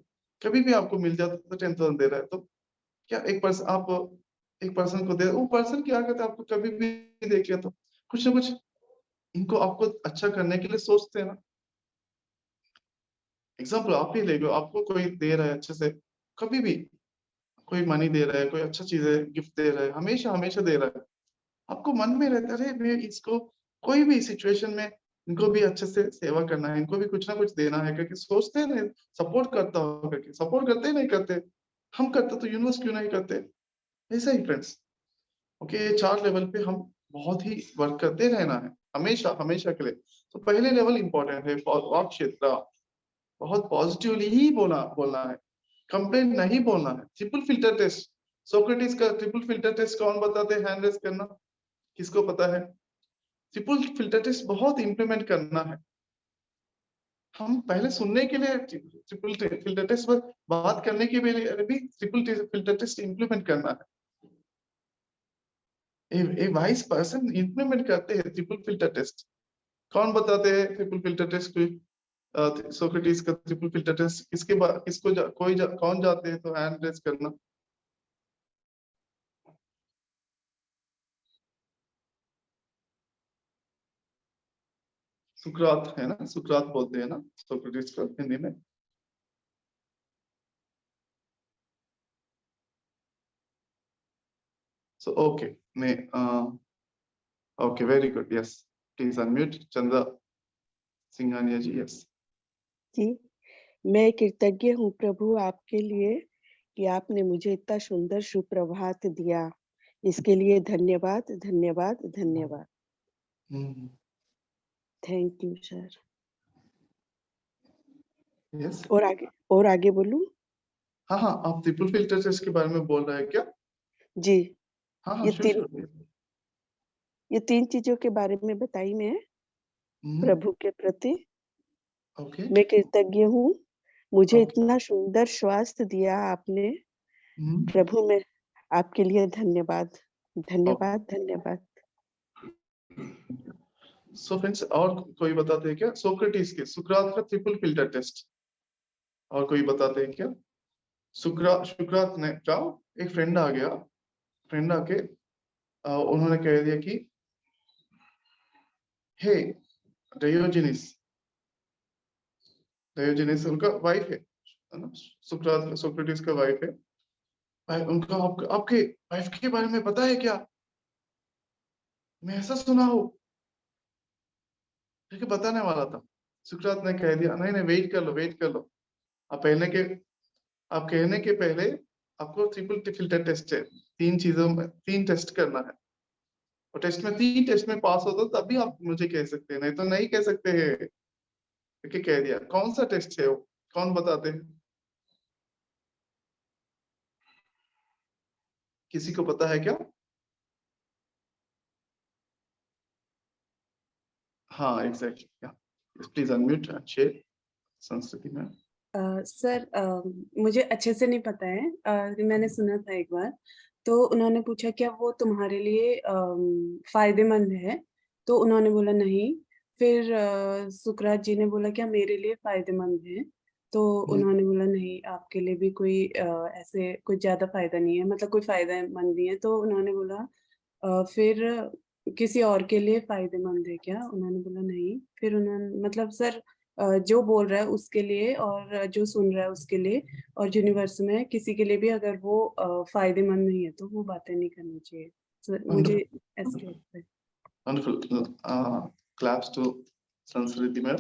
कभी भी आपको मिल जाता तो 10,000 दे रहा है, तो क्या एक पर्सन को दे, वो पर्सन क्या करता है, आपको कभी भी देख लिया तो कुछ ना कुछ इनको आपको अच्छा करने के लिए सोचते हैं ना। एग्जाम्पल आप ही ले लो, आपको कोई दे रहा है अच्छे से, कभी भी कोई मनी दे रहा है, कोई अच्छा चीज है, गिफ्ट दे रहा है, हमेशा हमेशा दे रहा है, आपको मन में रहता है मैं इसको कोई भी सिचुएशन में इनको भी अच्छे से सेवा करना है, इनको भी कुछ ना कुछ देना है करके सोचते हैं ना, सपोर्ट करता हो करके, सपोर्ट करते नहीं करते, हम करते तो यूनिवर्स क्यों नहीं करते, ऐसा ही फ्रेंड्स, ओके। ये 4 लेवल पे हम बहुत ही वर्क करते रहना है, हमेशा हमेशा के लिए। तो पहले लेवल इंपॉर्टेंट है, वाक क्षेत्र, बहुत पॉजिटिवली ही बोलना है, कंप्लेन नहीं बोलना है। ट्रिपल फिल्टर टेस्ट, सोक्रेटिस का ट्रिपल फिल्टर टेस्ट कौन बताते हैं, हैंड रेज करना, किसको पता है? ट्रिपल फिल्टर टेस्ट बहुत इंप्लीमेंट करना है, हम पहले सुनने के लिए ट्रिपल फिल्टर टेस्ट पर बात करने के लिए भी ट्रिपल फिल्टर टेस्ट इंप्लीमेंट करना है। ए वाइज पर्सन इंप्लीमेंट करते हैं ट्रिपल फिल्टर टेस्ट, कौन बताते हैं ट्रिपल फिल्टर टेस्ट को? सोक्रेटिस का ट्रिपल फिल्टर टेस्ट कौन जाते हैं, तो हैंड रेज करना। सुकरात है ना, सुकरात बोलते हैं ना सोक्रेटिस को हिंदी में। सो ओके, मैं okay, very good, yes, please unmute Chandra Singhania ji, yes. जी, मैं कृतज्ञ हूँ प्रभु आपके लिए कि आपने मुझे इतना सुंदर सुप्रभात दिया, इसके लिए धन्यवाद धन्यवाद धन्यवाद। Thank you sir. यस, और आगे बोलूं? हाँ हाँ, आप ट्रिपल फिल्टर टेस्ट के बारे में बोल रहे हैं क्या? जी, हाँ हाँ, ये श्योर। ये 3 चीजों के बारे में बताई मैं प्रभु के प्रति। ओके, मैं कृतज्ञ हूँ, मुझे ओके, इतना सुंदर स्वास्थ्य दिया आपने प्रभु, मैं आपके लिए धन्यवाद धन्यवाद धन्यवाद। सो फ्रेंड्स, और कोई बताते हैं क्या सोक्रेटिस के, सुकरात का ट्रिपल फिल्टर टेस्ट, और कोई बताते हैं क्या? सुकरात ने क्या, एक फ्रेंड आ गया, फ्रेंड आके उन्होंने कह दिया कि हे डायोजेनिस उनका वाइफ है ना, सोक्रेटिस का वाइफ है, उनका आपके वाइफ के बारे में पता है क्या? मैं ऐसा सुना हूँ, बताने वाला था। सुकरात ने कह दिया नहीं नहीं वेट कर लो आप कहने के पहले आपको ट्रिपल फिल्टर टेस्ट है, 3 टेस्ट करना है और टेस्ट में 3 टेस्ट में पास हो तो तभी आप मुझे कह सकते हैं, नहीं तो नहीं कह सकते हैं। क्योंकि कह दिया कौन सा टेस्ट है वो, कौन बताते हैं? किसी को पता है क्या? हाँ एग्जैक्टली, प्लीज अनम्यूट शेयर संस्कृति में। सर मुझे अच्छे से नहीं पता है, मैंने सुना था एक बार, तो उन्होंने पूछा क्या वो तुम्हारे लिए फायदेमंद है, तो उन्होंने बोला नहीं। फिर सुकरात जी ने बोला क्या मेरे लिए फायदेमंद है, तो उन्होंने बोला नहीं आपके लिए भी कोई ऐसे कुछ ज्यादा फायदा नहीं है, मतलब कोई फायदेमंद नहीं है। तो उन्होंने बोला फिर किसी और के लिए फायदेमंद है क्या, उन्होंने बोला नहीं। फिर उन्होंने मतलब सर जो बोल रहा है उसके लिए और जो सुन रहा है उसके लिए और यूनिवर्स में किसी के लिए भी अगर वो फायदेमंद नहीं है तो वो बातें नहीं करनी चाहिए। सर मुझे ऐसा लगता है। Wonderful. Claps to Sanskriti ma'am.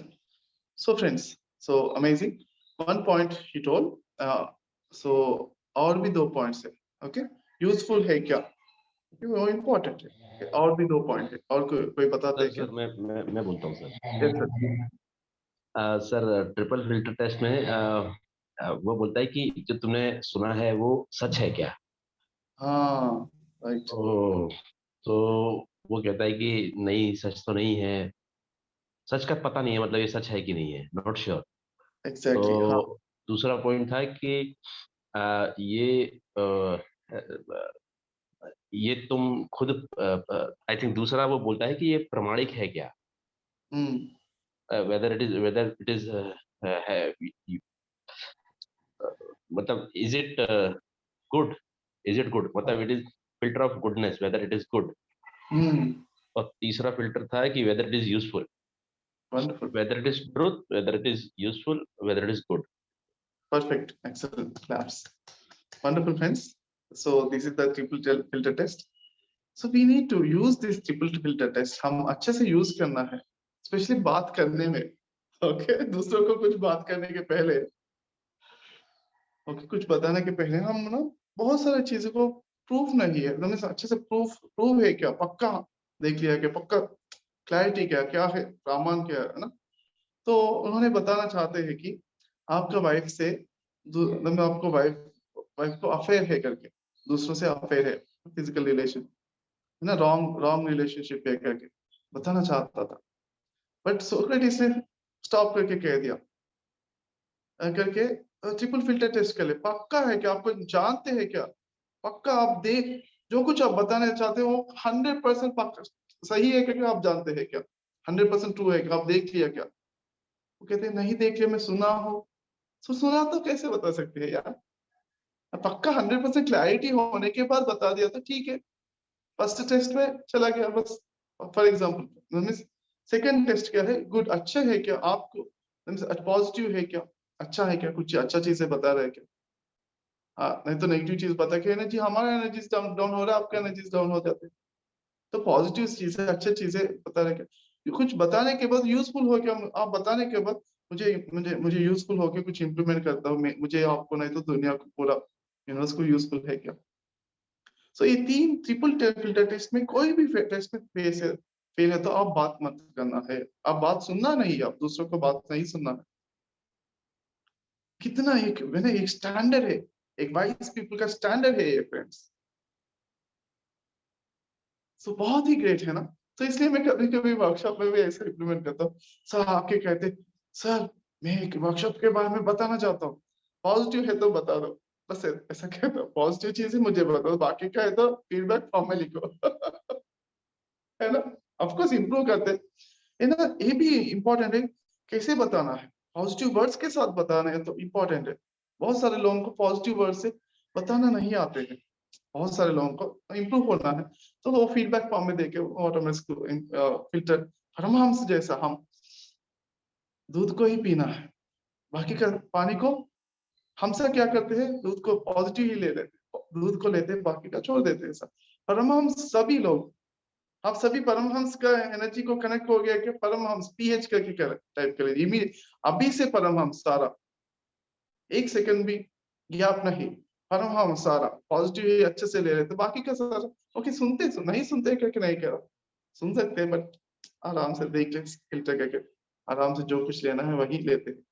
So friends, so amazing. One point he told. So और भी 2 पॉइंट्स है, ओके? यूजफुल है क्या? वो इम्पोर्टेंट है। और भी 2 पॉइंट है, और कोई बताता है क्या? सर मैं बोलता हूँ sir. Yes, sir. Sir triple filter test में वो बोलता है कि जो तुमने सुना है वो सच है क्या? हाँ राइट। तो वो कहता है कि नहीं सच तो नहीं है, सच का पता नहीं है, मतलब ये सच है कि नहीं है, नॉट श्योर। एग्जैक्टली तो हाँ। दूसरा पॉइंट था कि ये तुम खुद आई थिंक दूसरा वो बोलता है कि ये प्रमाणिक है क्या, whether it is मतलब is it good, मतलब it is filter of goodness, whether it is good। और तीसरा फिल्टर था कि whether it is useful, Wonderful. whether it is truth, whether it is useful, whether it is good। Perfect. Excellent. Claps. Wonderful, friends. So this is the triple filter test. So we need to use this triple filter test. हम अच्छे से use करना है, specially बात करने में। Okay दूसरों को कुछ बात करने के पहले, ओके कुछ बताने के पहले हम ना बहुत सारी चीजों को प्रूफ नहीं है, हमने अच्छे से प्रूफ है क्या, पक्का देख लिया क्या, पक्का क्लैरिटी क्या है, प्रमाण क्या है ना। तो उन्होंने बताना चाहते हैं कि आपका वाइफ से मतलब आपको वाइफ को अफेयर है करके, दूसरों से अफेयर है, फिजिकल रिलेशन है ना, रॉन्ग रिलेशनशिप है करके बताना चाहता था। बट सोक्रेटिस ने स्टॉप करके कह दिया करके ट्रिपल फिल्टर टेस्ट कर ले, पक्का है क्या, आपको जानते हैं क्या, पक्का आप देख जो कुछ आप बताना चाहते हो 100% पक्का सही है क्या, आप जानते हैं क्या, 100% ट्रू है क्या, आप देख लिया क्या? वो कहते हैं नहीं देख लिया, मैं सुना हूँ। तो सुना तो कैसे बता सकते हैं यार, पक्का 100% क्लैरिटी होने के बाद बता दिया तो ठीक है, फर्स्ट टेस्ट में चला गया बस। फॉर एग्जाम्पल सेकेंड टेस्ट क्या है, गुड अच्छा है क्या, आपको पॉजिटिव है क्या, अच्छा है क्या, कुछ अच्छा चीजें बता रहे हैं क्या। हाँ नहीं तो नेगेटिव चीज बता के एनर्जी, हमारा एनर्जी डाउन हो रहा है, आपका एनर्जी डाउन हो जाते हैं। तो पॉजिटिव चीजें अच्छी चीजें बता रहे क्या, कुछ बताने के बाद यूजफुल हो क्या, आप बताने के बाद मुझे मुझे मुझे यूजफुल हो के कुछ इंप्लीमेंट करता हूँ मुझे आपको, नहीं तो दुनिया को पूरा यूनिवर्स को यूजफुल है क्या। सो ये 3 ट्रिपल फिल्टर टेस्ट में कोई भी टेस्ट में फेल है तो आप बात मत करना है, आप बात सुनना नहीं, आप दूसरों को बात नहीं सुनना है। कितना एक स्टैंडर्ड है, एक वाइज पीपल का स्टैंडर्ड है ये फ्रेंड्स। सो बहुत ही ग्रेट है ना। तो इसलिए मैं कभी कभी वर्कशॉप में भी ऐसा इम्प्लीमेंट करता हूँ। सर आके कहते सर मैं एक वर्कशॉप के बारे में बताना चाहता हूँ, पॉजिटिव है तो बता दो, बस ऐसा कहता हूँ, पॉजिटिव चीजें मुझे बता दो, बाकी का है तो फीडबैक फॉर्म में लिखो। है ना, ऑफकोर्स इम्प्रूव करते है ना, ये भी इम्पोर्टेंट है कैसे बताना है, पॉजिटिव वर्ड्स के साथ बताना है तो इम्पोर्टेंट है। बहुत सारे लोगों को पॉजिटिव वर्ड से बताना नहीं आते हैं, बहुत सारे लोगों को इम्प्रूव होना है तो वो फीडबैक फॉर्म में देके ऑटोमेटिक फिल्टर, परमहंस जैसा हम दूध को ही पीना है, बाकी का पानी को हम सब क्या करते हैं, दूध को पॉजिटिव ही ले लेते, दूध को लेते हैं बाकी का छोड़ देते हैं। सब परमहंस सभी लोग आप सभी परमहंस का एनर्जी को कनेक्ट हो गया कि परमहंस पीएच करके टाइप कर लीजिए, अभी से परमहंस सारा, एक सेकंड भी गैप नहीं, परमहंस सारा पॉजिटिव अच्छे से ले रहे थे, बाकी का सारा ओके सुनते नहीं सुनते करके नहीं कह रहा, सुन सकते हैं बट आराम से देख ले फिल्टर करके, आराम से जो कुछ लेना है वही लेते हैं।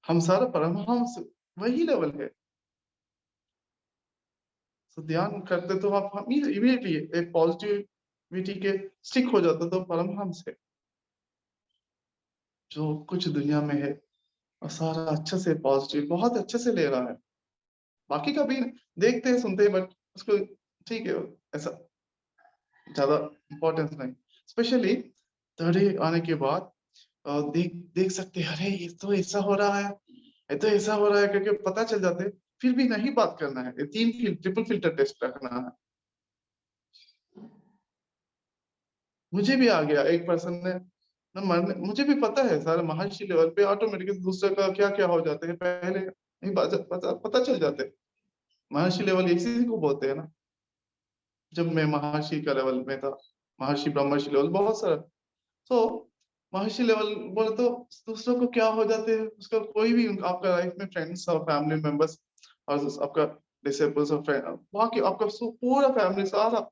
हम सारा परमहंस वही लेवल है। तो ध्यान करते तो आप इमीडिएटली एक पॉजिटिविटी के स्टिक हो जाता तो परमहंस है जो कुछ दुनिया में है, और सारा अच्छे से पॉजिटिव बहुत अच्छे से ले रहा है। बाकी का भी देखते हैं सुनते हैं बट उसको ठीक है, ऐसा ज्यादा इम्पोर्टेंस नहीं। स्पेशली थर्ड आने के बाद देख सकते हैं, अरे ये तो ऐसा हो रहा है, ये तो ऐसा हो रहा है करके पता चल जाते हैं, फिर भी नहीं बात करना है, ट्रिपल फिल्टर टेस्ट रखना है। मुझे भी आ गया, एक पर्सन ने मुझे भी पता है सारा महर्षि लेवल पे ऑटोमेटिकली दूसरे का क्या क्या हो जाते हैं पहले नहीं पता चल जाते हैं। महर्षि लेवल इसी को बोलते हैं ना। जब मैं महर्षि का लेवल में था, महर्षि ब्रह्मर्षि लेवल बहुत सारा, तो महर्षि लेवल बोले तो दूसरों को क्या हो जाते हैं, उसका कोई भी आपका लाइफ में फ्रेंड्स और फैमिली मेंबर्स और आपका डिसेबल्स और फ्रेंड, बाकी आपका पूरा फैमिली सारा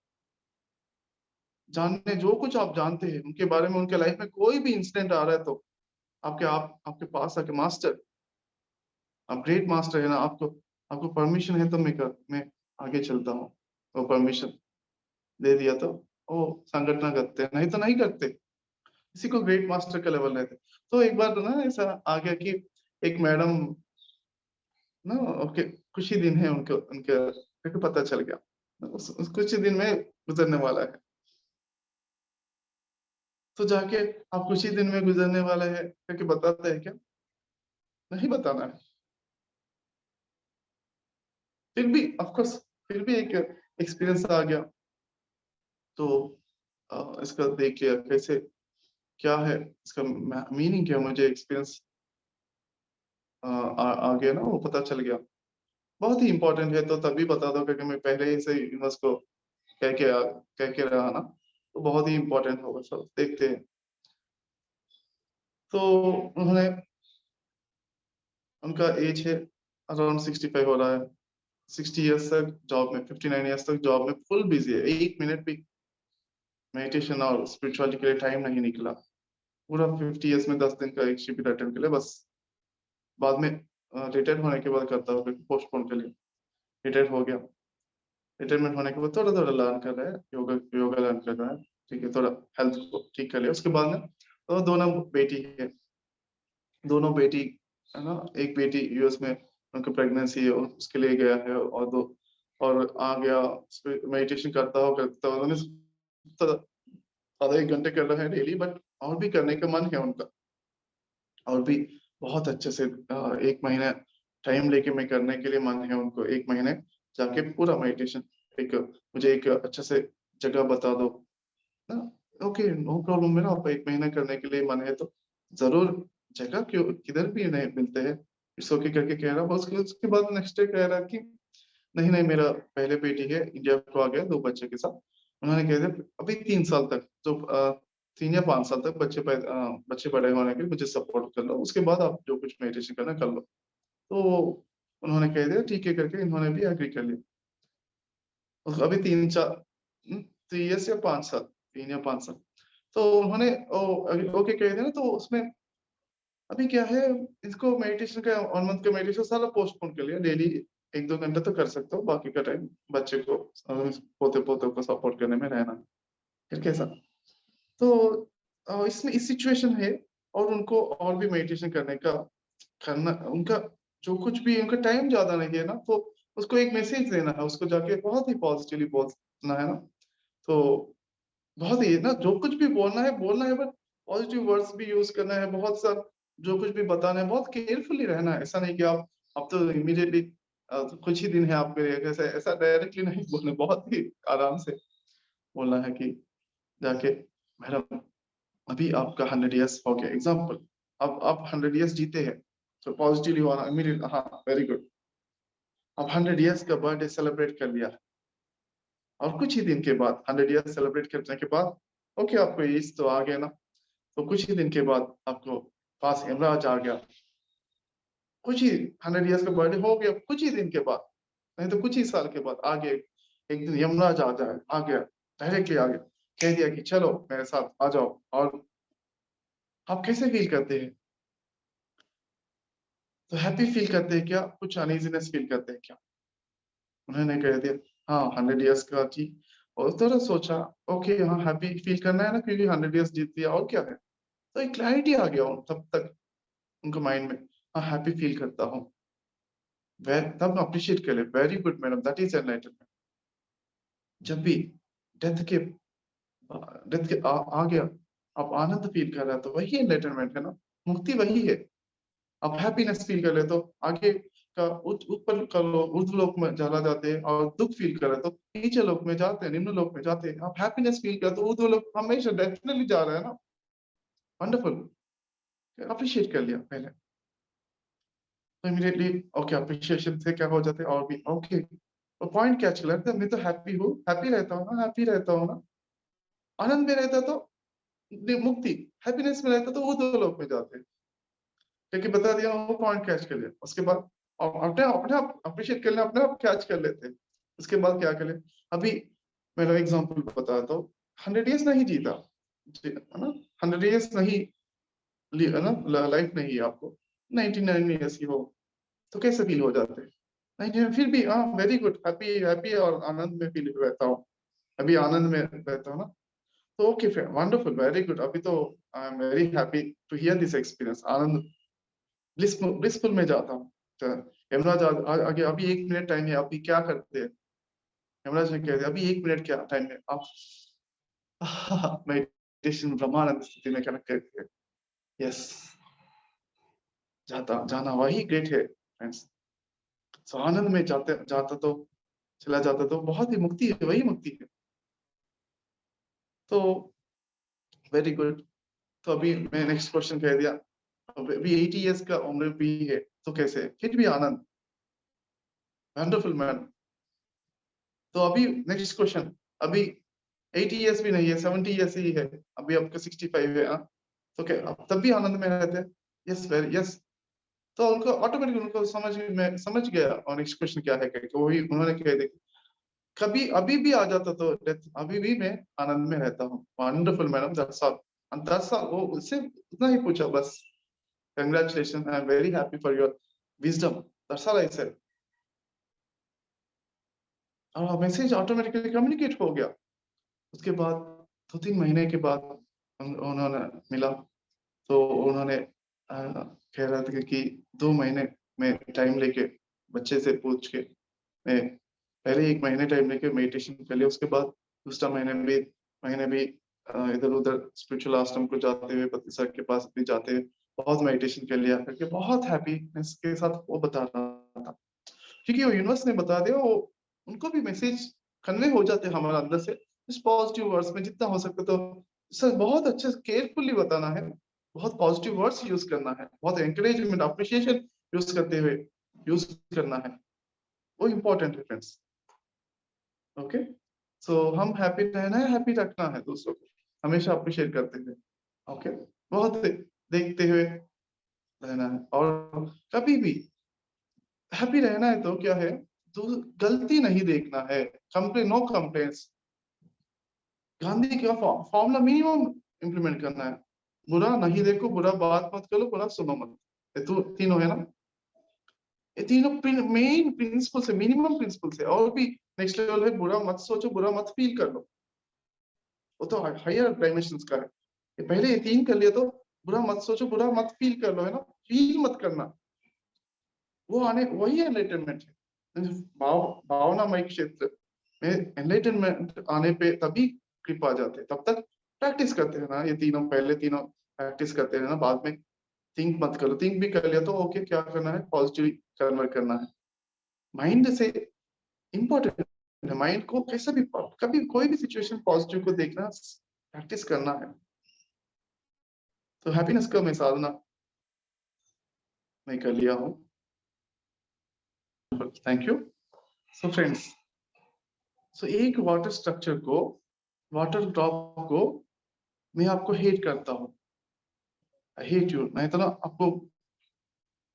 जानने, जो कुछ आप जानते हैं उनके बारे में, उनके लाइफ में कोई भी इंसिडेंट आ रहा है तो आपके पास आके मास्टर, आप ग्रेट मास्टर है ना, आपको परमिशन है तो मैं आगे चलता हूँ, वो परमिशन दे दिया तो वो संगठन करते हैं, नहीं तो नहीं करते। इसी को ग्रेट मास्टर का लेवल रहते। तो एक बार ना ऐसा आ गया कि एक मैडम ना, ओके कुछ ही दिन है उनके उनके पता चल गया कुछ ही दिन में गुजरने वाला है, तो जाके आप कुछ ही दिन में गुजरने वाला है करके बताते हैं क्या? नहीं बताना है। फिर भी ऑफकोर्स फिर भी एक एक्सपीरियंस आ गया, तो इसका देख लिया कैसे क्या है, इसका मीनिंग क्या, मुझे एक्सपीरियंस आ गया ना, वो पता चल गया। बहुत ही इंपॉर्टेंट है तो तभी बता दो, क्योंकि मैं पहले ही से यूनिवर्स को कह के रहा ना, तो बहुत ही इंपॉर्टेंट होगा। सब देखते हैं। तो उन्होंने, उनका एज है अराउंड 65 हो रहा है, 60 इयर्स तक जॉब में, 59 इयर्स तक जॉब में फुल बिजी है, 1 मिनट भी मेडिटेशन और स्पिरिचुअलिटी के लिए टाइम नहीं निकला। पूरा 50 इयर्स में 10 दिन का एक शिविर अटेंड के लिए, बस बाद में रिटायर्ड होने के बाद करता हूँ, पोस्टपोन के लिए रिटायर्ड हो गया। रिटायरमेंट होने के बाद थोड़ा थोड़ा लर्न कर रहा है, योगा लर्न कर रहा है, ठीक है, थोड़ा हेल्थ को ठीक कर लिया। उसके बाद में तो दोनों बेटी है, दोनों बेटी है ना, एक बेटी यूएस में उनकी प्रेगनेंसी है, उसके लिए गया है, और आ गया मेडिटेशन करता हो आधा 1 घंटे कर रहे हैं डेली, बट और भी करने का मन है उनका, और भी बहुत अच्छे से 1 महीना टाइम लेके मैं करने के लिए मन है उनको, 1 महीने जाके पूरा मेडिटेशन, मुझे एक अच्छे से जगह बता दो ना, ओके नो प्रॉब्लम, मेरा आप 1 महीना करने के लिए मन है तो जरूर, जगह क्यों किधर भी नहीं मिलते हैं, इट्स ओके करके कह रहा। उसके बाद नेक्स्ट डे कह रहा कि नहीं मेरा पहले बेटी है, इंडिया को आ गया 2 बच्चे के साथ। उन्होंने कह दिया अभी 3 साल तक, जो 3 या 5 साल तक बच्चे बड़े होने के मुझे सपोर्ट कर लो, उसके बाद आप जो कुछ मेडिटेशन करना कर लो। तो उन्होंने कह दिया ठीक है करके, इन्होंने भी एग्री कर लिया। अभी 3 इयर्स या 5 साल, 3 या 5 साल, तो उन्होंने ओके कह दिया ना। तो उसमें अभी क्या है, इसको मेडिटेशन का 1 मंथ का मेडिटेशन सारा पोस्टपोन कर लिया। डेली 1-2 घंटे तो कर सकते हो, बाकी का टाइम बच्चे को पोते को सपोर्ट करने में रहना, फिर कैसा। तो इसमें इस सिचुएशन है, और उनको और भी मेडिटेशन करना, उनका जो कुछ भी, उनका टाइम ज्यादा नहीं है ना, तो उसको एक मैसेज देना है, उसको जाके बहुत ही पॉजिटिवली बोलना है ना। तो बहुत ही ना, जो कुछ भी बोलना है, बट पॉजिटिव वर्ड्स भी यूज करना है, बहुत सा जो कुछ भी बताना है, बहुत केयरफुली रहना है। ऐसा नहीं कि आप तो इमीडिएटली कुछ ही दिन है आपके लिए, ऐसा डायरेक्टली नहीं बोलना, बहुत ही आराम से बोलना है कि जाके मैडम अभी आपका 100 इयर्स हो गया, एग्जाम्पल अब आप 100 इयर्स जीते हैं, तो पॉजिटिवली होना इमीडिएट, हाँ वेरी गुड, अब 100 इयर्स का बर्थडे सेलिब्रेट कर लिया, और कुछ ही दिन के बाद 100 ईयर सेलिब्रेट करने के बाद ओके आपको ईज तो आ गया ना, तो कुछ ही दिन के बाद आपको पास यमराज आ गया, कुछ ही 100 ईयर्स का बर्थडे हो गया, कुछ ही दिन के बाद, नहीं तो कुछ ही साल के बाद आगे एक दिन यमराज आ गया, डायरेक्टली आ गया, कह दिया कि चलो मेरे साथ आ जाओ। और आप कैसे फील करते हैं? तो हैप्पी फील करते हैं क्या, कुछ अनइजीनेस फील करते हैं क्या? उन्होंने कह दिया हाँ 100 ईयर्स का जी, और थोड़ा सोचा ओके हाँ हैप्पी फील करना है ना, क्योंकि 100 ईयर्स जीत दिया और क्या है। तो एक क्लैरिटी आ गया तब तक उनके माइंड में, हाँ हैप्पी फील करता हूँ, तब अप्रिशिएट कर ले, very good madam, that is enlightenment. जब भी डेथ के आ गया आप आनंद फील कर रहे हो तो वही एनलाइटनमेंट है ना, मुक्ति वही है। आप हैप्पीनेस फील कर ले तो आगे का ऊपर का ऊर्ध्व लोक में चला जाते हैं, और दुख फील कर रहे तो नीचे लोक में जाते हैं, निम्न लोक में जाते हैं। आप हैप्पीनेस फील कर तो ऊर्ध्व लोक हमेशा डेफिनेटली जा रहा है ना। वंडरफुल, अप्रिशिएट कर लिया पहले तो इमीडिएटली ओके अप्रिशिएशन से क्या हो जाते और भी ओके। तो पॉइंट क्या चला था, मैं तो हैप्पी हूँ, हैप्पी रहता हूँ ना, हैप्पी रहता हूँ ना, आनंद में रहता तो मुक्ति, हैप्पीनेस में रहता तो वो दो लोग में जाते, क्योंकि बता दिया वो पॉइंट कैच कर लिया। उसके बाद अपने आप अप्रिशिएट कर ले, अपने आप कैच कर लेते। उसके बाद क्या करें, अभी मेरा एग्जांपल बताता हूँ, 100 ईयर्स नहीं जीता है ना, 100 ईयर्स नहीं है ना, लाइफ नहीं है आपको 99 ईयर्स की हो तो कैसे फील हो जाते हैं? नहीं फिर भी हाँ वेरी गुड, हैप्पी हैप्पी और आनंद में फील रहता हूँ, अभी आनंद में रहता हूँ ना, तो ओके वंडरफुल, वेरी गुड। अभी तो I am very happy to hear this experience, आनंद ब्लिसफुल में जाता हूँ। तो यमराज आगे अभी 1 मिनट टाइम है, अभी क्या करते हैं? यमराज ने कह दिया अभी 1 मिनट क्या टाइम है, आप मेडिटेशन ब्रह्मानंद स्थिति में कनेक्ट करके यस जाना वही ग्रेट है फ्रेंड्स। सो आनंद में जाता तो चला जाता तो बहुत ही मुक्ति है, वही मुक्ति है। तो वेरी गुड। तो अभी मैं नेक्स्ट क्वेश्चन कह दिया, अभी 80 इयर्स का उम्र भी है तो कैसे, फिर भी आनंद, वंडरफुल मैन। तो अभी नेक्स्ट क्वेश्चन, अभी 80 इयर्स भी नहीं है, 70 इयर्स ही है, अभी आपका 65 है, तो क्या तब भी आनंद में रहते हैं? Yes very yes. तो उनको ऑटोमेटिक उनको समझ गया और नेक्स्ट क्वेश्चन क्या है, वही उन्होंने कह दिया कभी अभी भी आ जाता तो डेथ, अभी भी मैं आनंद में रहता हूँ। Wonderful madam, that's all. वो उससे उतना ही पूछा बस, congratulation, I am very happy for your wisdom, that's all I said. और मैसेज ऑटोमेटिकली कम्युनिकेट हो गया। उसके बाद 2-3 महीने के बाद उन्होंने मिला, तो उन्होंने कह रहा था कि 2 महीने में टाइम लेके बच्चे से पूछ के, मैं पहले 1 महीने टाइम लेके मेडिटेशन कर लिया, उसके बाद दूसरा महीने भी इधर-उधर स्पिरिचुअल आश्रम को जाते हुए, पति सर के पास भी जाते हुए बहुत मेडिटेशन कर लिया करके बहुत हैप्पीनेस के साथ वो बता रहा था, क्योंकि वो यूनिवर्स ने बता दिया, वो उनको भी मैसेज कन्वे हो जाते हैं हमारे अंदर से। इस पॉजिटिव वर्ड्स में जितना हो सकता तो सर बहुत अच्छे से केयरफुली बताना है, बहुत पॉजिटिव वर्ड्स यूज करना है, बहुत एनकरेजमेंट अप्रिशिएशन यूज करते हुए यूज करना है, वो इम्पोर्टेंट है फ्रेंड्स। ओके, सो हम हैप्पी रहना है, हैप्पी रखना है दूसरों को, हमेशा अप्रिशिएट करते हुए, ओके, बहुत देखते हुए रहना है। और कभी भी हैप्पी रहना है तो क्या है, तो गलती नहीं देखना है, नो कंप्लेंट्स। गांधी का फॉर्मूला मिनिमम इंप्लीमेंट करना है, बुरा नहीं देखो, बुरा बात मत करो, बुरा सुनो मत, ये तो तीनों है ना, ये तीनों मेन प्रिंसिपल्स है, मिनिमम प्रिंसिपल्स है। और भी नेक्स्ट लेवल है, बुरा मत सोचो, बुरा मत फील कर लो, वो तो हायर डायमेंशंस का है। ये पहले ये 3 कर लिया तो बुरा मत सोचो, बुरा मत फील कर लो, है ना, फील मत करना, वो आने वही एनलाइटनमेंट है। भावनामय क्षेत्र में एनलाइटनमेंट आने पे तभी कृपा आ जाते हैं, तब तक प्रैक्टिस करते हैं ना, ये तीनों पहले तीनों प्रैक्टिस करते हैं ना, बाद में थिंक मत करो, थिंक भी कर लिया तो ओके, क्या करना है, पॉजिटिव कन्वर्ट करना है। माइंड से इंपॉर्टेंट है, माइंड को कैसे भी कभी कोई भी सिचुएशन पॉजिटिव को देखना प्रैक्टिस करना है। तो हैप्पीनेस का मैं साधना मैं कर लिया हूँ। Thank you. सो फ्रेंड्स, सो एक वाटर स्ट्रक्चर को, वाटर ड्रॉप को मैं आपको हेट करता हूँ, आई हेट यू, नहीं तो ना आपको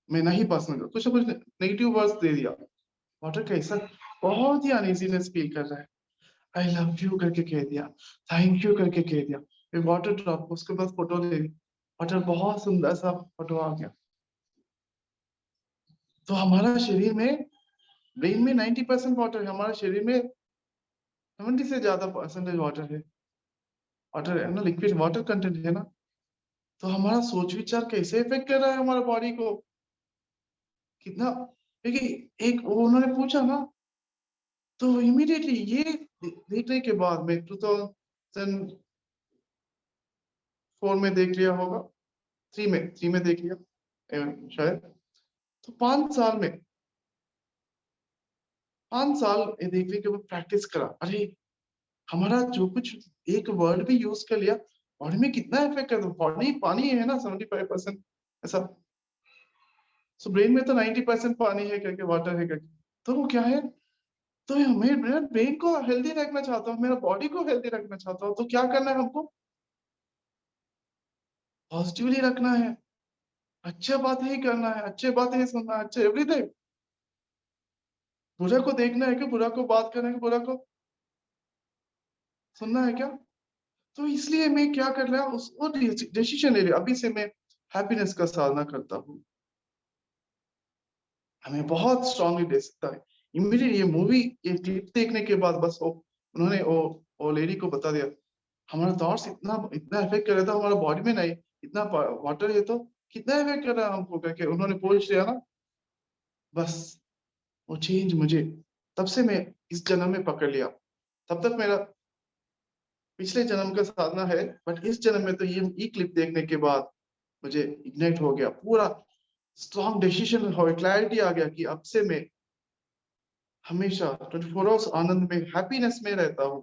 मैं नहीं पसंद, कुछ ना कुछ नेगेटिव वर्ड्स दे दिया, वाटर कैसा बहुत ही अनइजीनेस फील कर रहा है, आई लव यू करके कह दिया, थैंक यू करके कह दिया, फिर वाटर ड्रॉप, उसके बाद फोटो ले ली, वाटर बहुत सुंदर सा फोटो आ गया। तो हमारा शरीर में, ब्रेन में 90% वाटर है, हमारे शरीर में 70 से ज्यादा परसेंटेज वाटर है, वाटर है ना, लिक्विड वाटर कंटेंट है ना। तो हमारा सोच विचार कैसे इफेक्ट कर रहा है हमारे बॉडी को, कितना, क्योंकि एक उन्होंने पूछा ना, तो इमीडिएटली ये देखने के बाद में 2004 में देख लिया होगा, 3 में देख लिया शायद, तो 5 साल में, 5 साल ये देखने के बाद प्रैक्टिस करा, अरे हमारा जो कुछ एक वर्ड भी यूज कर लिया, बॉडी में कितना इफेक्ट करता है, बॉडी पानी है ना 75% ऐसा, सो ब्रेन में तो 90% पानी है करके, वाटर है करके, तो वो क्या है, तो मैं मेरा ब्रेन को हेल्दी रखना चाहता हूँ, मेरा बॉडी को हेल्दी रखना चाहता हूँ, तो क्या करना है हमको, पॉजिटिवली रखना है, अच्छे बात ही करना है, अच्छे बात ही सुनना है, अच्छे एवरीथिंग, बुरा को देखना है कि बुरा को बात करना है कि बुरा को सुनना है क्या। तो इसलिए मैं क्या कर रहा हूँ, उसको डिसीजन ले लिया, अभी से मैं हैप्पीनेस का साधना करता हूँ, हमें बहुत स्ट्रांगली दे सकता है। इमीडिएट ये मूवी, ये क्लिप देखने के बाद बस उन्होंने वो लेडी को बता दिया, हमारा थॉट्स इतना इतना इफेक्ट कर रहा था हमारा बॉडी में, नहीं इतना वाटर है तो कितना इफेक्ट कर रहा है हमको करके उन्होंने पूछ लिया ना, बस वो चेंज मुझे तब से मैं इस जन्म में पकड़ लिया। तब तक मेरा पिछले जन्म का साधना है, बट इस जन्म में तो ये क्लिप देखने के बाद मुझे इग्नाइट हो गया, पूरा स्ट्रॉन्ग डिसीजन हो, क्लैरिटी आ गया कि अब से मैं हमेशा 24 आवर्स आनंद में, हैप्पीनेस में रहता हूँ।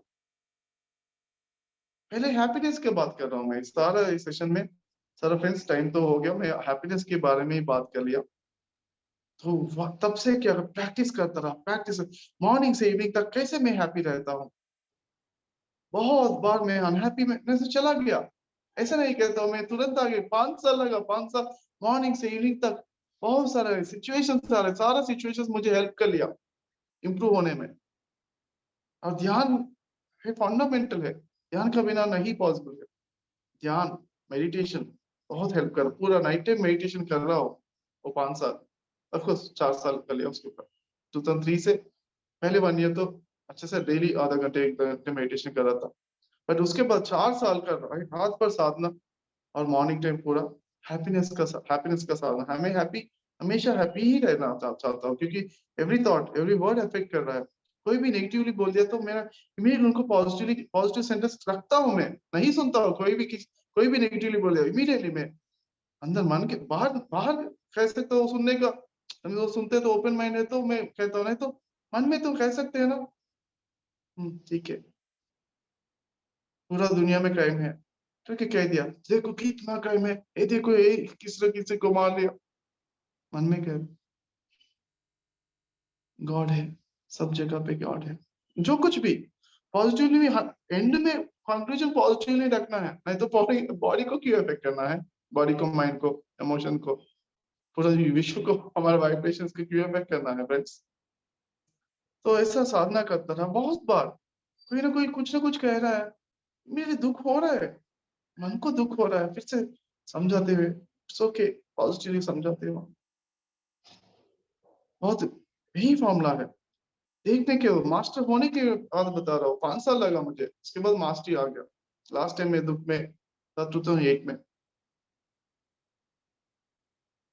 पहले हैप्पीनेस की बात कर रहा हूँ मैं सारा इस सेशन में, सारा फ्रेंड्स टाइम तो हो गया, मैं हैप्पीनेस के बारे में ही बात कर लिया। तो तब से क्या प्रैक्टिस करता रहा, प्रैक्टिस, मॉर्निंग से इवनिंग तक कैसे मैं हैप्पी रहता हूँ। बहुत बार मैं अनहैप्पी में से चला गया, ऐसा नहीं कहता हूँ मैं तुरंत आ गया, 5 साल लगा, 5 साल मॉर्निंग से इवनिंग तक बहुत सारे सिचुएशन, सारा सिचुएशन मुझे हेल्प कर लिया इम्प्रूव होने में। और ध्यान फंडामेंटल है, ध्यान के बिना नहीं पॉसिबल है। ध्यान, मेडिटेशन बहुत हेल्प कर, पूरा नाइट टाइम मेडिटेशन कर रहा हो वो 5 साल, ऑफकोर्स 4 साल कर लिया उसके ऊपर, 2003 से पहले 1 ईयर तो अच्छे से डेली आधा घंटे 1 घंटे मेडिटेशन कर रहा था, बट उसके बाद 4 साल का हाथ पर साधना और मॉर्निंग टाइम पूरा हैप्पीनेस का साधना। हमें हैप्पी, हमेशा हैप्पी ही रहना चाहता हूँ, क्योंकि every thought every word affect कर रहा है। कोई भी नेगेटिवली बोल दिया तो मेरा इमीडिएट उनको पॉजिटिव सेंटेंस रखता हूँ, मैं नहीं सुनता हूँ, कोई भी नेगेटिवली बोल दिया इमीडिएटली मैं अंदर मन के बाहर बाहर कह सकता हूँ सुनने का, तो सुनते तो ओपन माइंड है तो मैं कहता हूँ, नहीं तो मन में तो कह सकते हैं ना, ठीक है पूरा दुनिया में क्राइम है, ठीक है कह दिया, देखो कितना क्राइम है, ये देखो ये किसी को मार लिया, मन में कह, गॉड है, सब जगह पे गॉड है, जो कुछ भी पॉजिटिवली, एंड में कंक्लूजन पॉजिटिवली रखना है, नहीं तो बॉडी को क्यों इफेक्ट करना है, बॉडी को, माइंड को, इमोशन को, पूरा विश्व को, हमारे वाइब्रेशंस को क्यों इफेक्ट करना है फ्रेंड्स। तो ऐसा साधना करता रहा बहुत बार, कोई ना कोई कुछ ना कुछ कह रहा है, मेरे दुख हो रहा है, मन को दुख हो रहा है, फिर से समझाते हुए इट्स ओके, पॉजिटिवली समझाते हुए, बहुत यही फॉर्मूला है। देखने के मास्टर होने के बाद बता रहा हूँ, 5 साल लगा मुझे, उसके बाद मास्टरी आ गया। लास्ट टाइम में दुख में 2008 में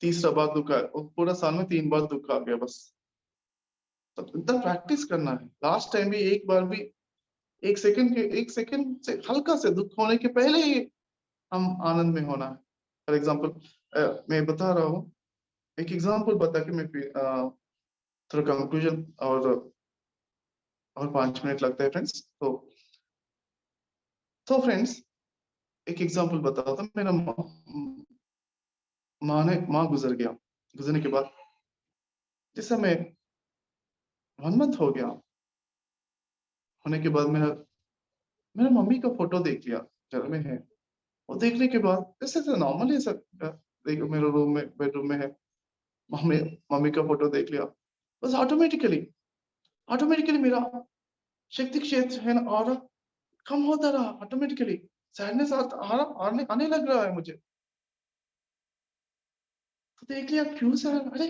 तीसरा बार दुख आया, पूरा साल में 3 बार दुख आ गया बस। तो इतना प्रैक्टिस करना है, लास्ट टाइम भी एक बार भी 1 सेकंड से हल्का से दुख होने के पहले ही हम आनंद में होना है। फॉर एग्जाम्पल मैं बता रहा हूँ, एक एग्जाम्पल बता के मैं थोड़ा कंक्लूजन और 5 मिनट लगता है फ्रेंड्स। तो फ्रेंड्स एक एग्जाम्पल बताता हूँ, मेरा माँ गुजर गया, गुजरने के बाद जिस समय 1 मंथ हो गया, होने के बाद मेरा मम्मी का फोटो देख लिया, घर में है। वो देखने के बाद जैसे नॉर्मली सब देखो मेरे रूम में, बेडरूम में है, मम्मी का फोटो देख लिया, बस ऑटोमेटिकली मेरा शक्ति क्षेत्र है ना और कम होता रहा। ऑटोमेटिकली सैडनेस आने लग रहा है मुझे। तो देख लिया क्यों सर, अरे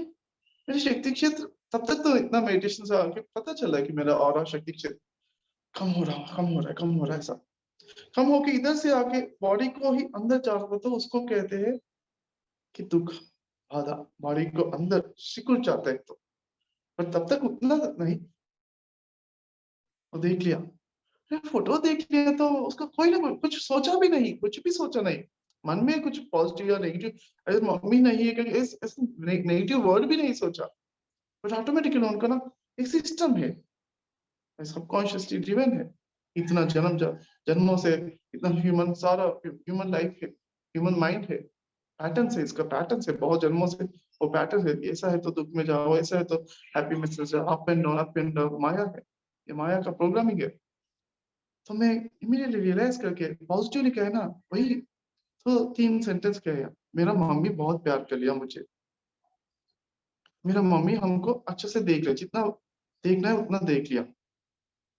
मेरे शक्ति क्षेत्र, तब तक तो इतना मेडिटेशन से आके पता चला कि मेरा ऑरा शक्ति क्षेत्र कम हो रहा है ऐसा कम होके इधर से आके बॉडी को ही अंदर जा रहा, तो उसको कहते हैं कि दुख बाधा बॉडी को अंदर सिकुड़ जाता है। तो पर तब तक उतना नहीं। वो देख लिया, फोटो देख लिया तो उसका कोई ना कोई कुछ सोचा भी नहीं, कुछ भी सोचा नहीं मन में, कुछ पॉजिटिव या नेगेटिव, अरे मम्मी नहीं है क्योंकि नेगेटिव वर्ड भी नहीं सोचा। बट ऑटोमेटिकली उनका ना एक सिस्टम है, सबकॉन्शियसली ड्रिवन है। इतना जन्मों से इतना ह्यूमन लाइफ है, ह्यूमन माइंड है, पैटर्न से, इसका पैटर्न से बहुत जन्मों से वो पैटर्न है। ऐसा है तो दुख में जाओ, ऐसा है तो हैप्पी में जाओ, अप एंड डाउन माया है, ये माया का प्रोग्रामिंग है। तो मैं इमीडिएटली रियलाइज करके पॉजिटिवली कहना, वही तो 3 सेंटेंस कहे, मेरा मम्मी बहुत प्यार कर लिया मुझे, मेरा मम्मी हमको अच्छे से देख लिया, जितना देखना है उतना देख लिया,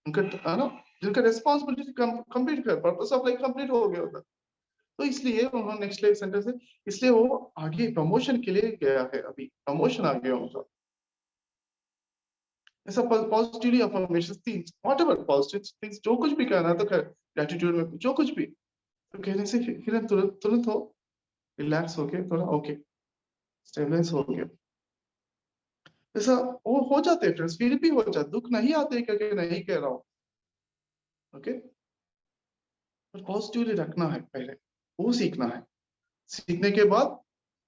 उनका ना जिनका रिस्पॉन्सिबिलिटी कंप्लीट कर, पर्पस ऑफ लाइफ कंप्लीट हो गया होता। तो इसलिए उन्होंने नेक्स्ट लाइफ सेंटर से, इसलिए वो आगे प्रमोशन के लिए गया है, अभी प्रमोशन आ गया उनका। ऐसा positively affirmation things, whatever positive things, जो कुछ भी करना है तो ग्रेटिट्यूड में जो कुछ भी तो कहने से फिर तुरंत हो रिलैक्स हो गए, थोड़ा ओके स्टेबलाइज हो गया। ऐसा वो हो जाते हैं फ्रेंड्स, फिर भी हो जाते, दुख नहीं आते करके नहीं कह रहा हूँ, ओके। पर पॉजिटिवली रखना है पहले, वो सीखना है। सीखने के बाद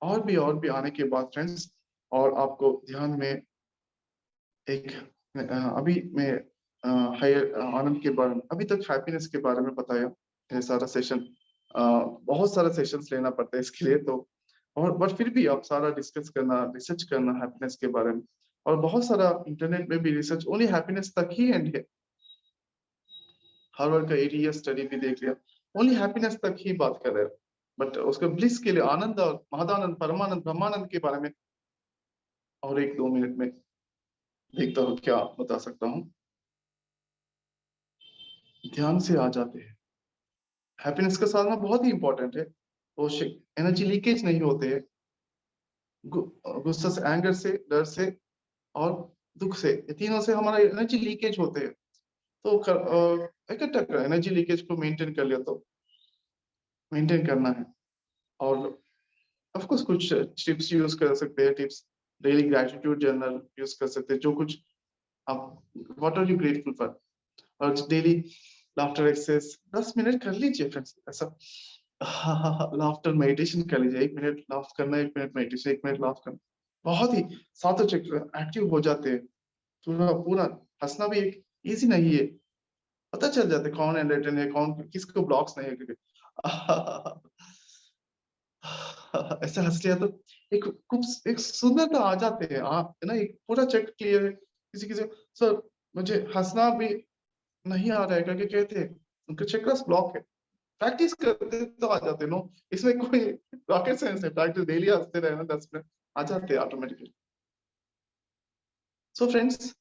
और भी आने के बाद फ्रेंड्स, और आपको ध्यान में एक अभी मैं हायर आनंद के बारे में, अभी तक हैप्पीनेस के बारे में बताया, ये सारा सेशन बहुत सारा सेशंस लेना पड़ता है इसके लिए, तो और बट फिर भी आप सारा डिस्कस करना, रिसर्च करना हैप्पीनेस के बारे में, और बहुत सारा इंटरनेट में भी रिसर्च ओनली हैप्पीनेस तक ही एंड है। हार्वर्ड का 80 ईयर स्टडी भी देख लिया, ओनली हैप्पीनेस तक ही बात कर रहे हैं, बट उसके ब्लिस के लिए आनंद और महदानंद, परमानंद, ब्रह्मानंद के बारे में और 1-2 मिनट में देखता हूँ क्या बता सकता हूँ। ध्यान से आ जाते हैं, हैप्पीनेस का साधना बहुत ही इंपॉर्टेंट है। वो एनर्जी लीकेज नहीं होते है, गुस्सा से, एंगर से, डर से और दुख से, ये तीनों से हमारा एनर्जी लीकेज होते हैं। तो इकट्ठा कर एनर्जी लीकेज को मेंटेन कर लिया, तो मेंटेन करना है। और ऑफ कोर्स कुछ टिप्स यूज कर सकते हैं, tips daily gratitude journal use कर सकते हैं, जो कुछ आप what are you grateful for, और डेली लाफ्टर एक्सरसाइज 10 मिनट कर लीजिए फ्रेंड्स। ऐसा लाफ्टर मेडिटेशन कर लीजिए, 1 मिनट लाफ करना, 1 मिनट मेडिटेशन, 1 मिनट लाफ करना, बहुत ही सातों चक्र एक्टिव हो जाते हैं। पूरा हंसना भी एक इजी नहीं है, पता चल जाता है कौन एंटरटेन है, कौन किसको ब्लॉक्स नहीं है, क्योंकि ऐसा हंस लिया तो एक सुंदरता आ जाते हैं, आप है ना, एक पूरा चेक क्लियर है। किसी सर मुझे हंसना भी नहीं आ रहा है करके कहते हैं, उनका चक्रस ब्लॉक है, प्रैक्टिस करते तो आ जाते, नो इसमें कोई रॉकेट साइंस है, प्रैक्टिस डेली हंसते रहे ना 10 मिनट आ जाते हैं automatically. So friends,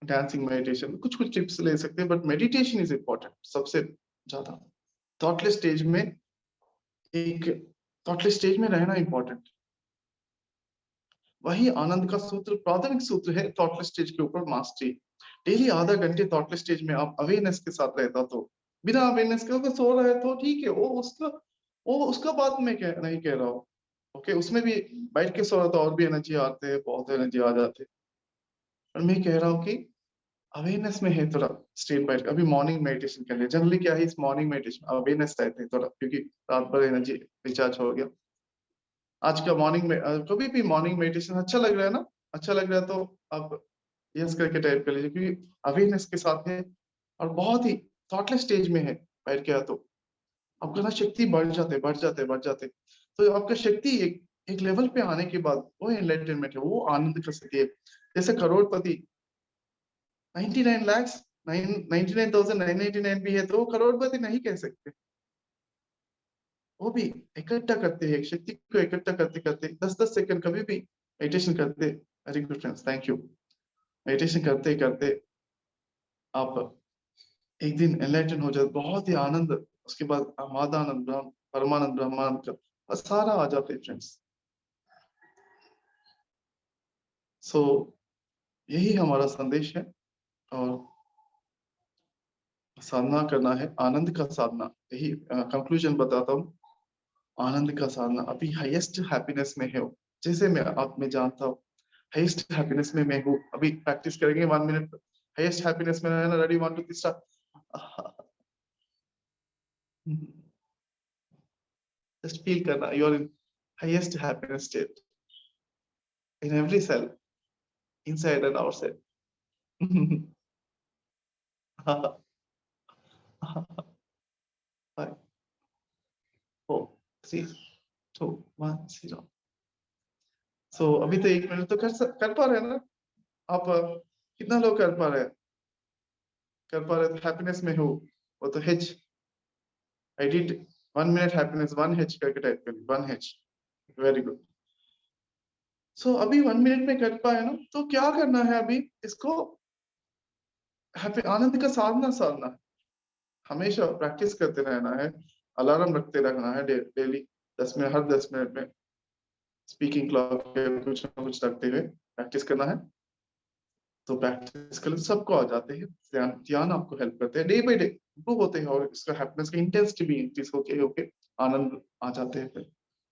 dancing, meditation, कुछ टिप्स ले सकते हैं, बट मेडिटेशन इज इम्पोर्टेंट सबसे ज्यादा। थॉटलेस स्टेज में, एक थॉटलेस स्टेज में रहना इम्पोर्टेंट, वही आनंद का सूत्र, प्राथमिक सूत्र है थॉटलेस स्टेज के ऊपर मास्टरी। डेली आधा घंटे थॉटलेस स्टेज में आप अवेयरनेस के साथ रहता, तो बिना अवेयरनेस के अगर सो रहा है तो ठीक है, वो उसका बात मैं नहीं कह रहा हूँ, ओके। उसमें भी बैठ के सो रहा तो और भी एनर्जी आते हैं, बहुत एनर्जी आ जाते हैं, और मैं कह रहा हूँ कि अवेयरनेस में है थोड़ा स्टेट बाय। अभी मॉर्निंग मेडिटेशन कर लिया, जनरली क्या है इस मॉर्निंग मेडिटेशन अवेयरनेस रहते हैं थोड़ा, क्योंकि रात भर एनर्जी रिचार्ज हो गया। आज का मॉर्निंग में कभी भी मॉर्निंग मेडिटेशन अच्छा लग रहा है ना, अच्छा लग रहा है तो आप यस करके टाइप कर लीजिए, क्योंकि अवेयरनेस के साथ है और बहुत ही थॉटलेस स्टेज में है बैठ गया, तो आपका ना शक्ति बढ़ जाते। तो आपका शक्ति एक लेवल पे आने के बाद वो एनलाइटनमेंट है, वो आनंद का स्थिति है। जैसे करोड़पति 99 लाख 99,999 भी है तो वो करोड़पति नहीं कह सकते। वो भी इकट्ठा करते हैं, शक्ति को इकट्ठा करते करते 10-10 सेकंड कभी भी मेडिटेशन करते। Very good friends, thank you. Meditation करते करते आप एक दिन एनलाइटन हो जाते, बहुत ही आनंद, उसके बाद आनंद, परमानंद, ब्रह्मानंद का सारा आ जाते फ्रेंड्स। सो यही हमारा संदेश है और साधना करना है, आनंद का साधना। यही कंक्लूजन बताता हूँ, आनंद का साधना। अभी हाईएस्ट हैप्पीनेस में है, जैसे मैं आप में जानता हूँ हाईएस्ट हैप्पीनेस में मैं हूँ। अभी प्रैक्टिस करेंगे 1 मिनट हाईएस्ट हैप्पीनेस में रहना। Ready, 1 2 3 start. जस्ट फील करना, you are in highest happiness state in every cell, inside and outside. 5 4 3 2 1 0। So अभी तो 1 मिनट तो कर पा रहे हैं ना आप? कितना लोग कर पा रहे हैं? कर पा रहे तो हैप्पीनेस में हो। वो तो H, I did 1 minute happiness, 1 H करके टाइप करिए, 1 H। Very good. सो अभी 1 मिनट में कर पाए ना, तो क्या करना है अभी? इसको आनंद का साधना है। हमेशा प्रैक्टिस करते रहना है, अलार्म रखते रहना है डेली 10 मिनट, हर 10 मिनट में स्पीकिंग क्लॉक कुछ ना कुछ रखते हुए प्रैक्टिस करना है। तो प्रैक्टिस कर सबको आ जाते हैं। ध्यान आपको हेल्प करते हैं, डे बाय डे इम्प्रूव होते हैं और इसका हैप्पीनेस का इंटेंसिटी भी इंक्रीज होके आनंद आ जाते हैं। फिर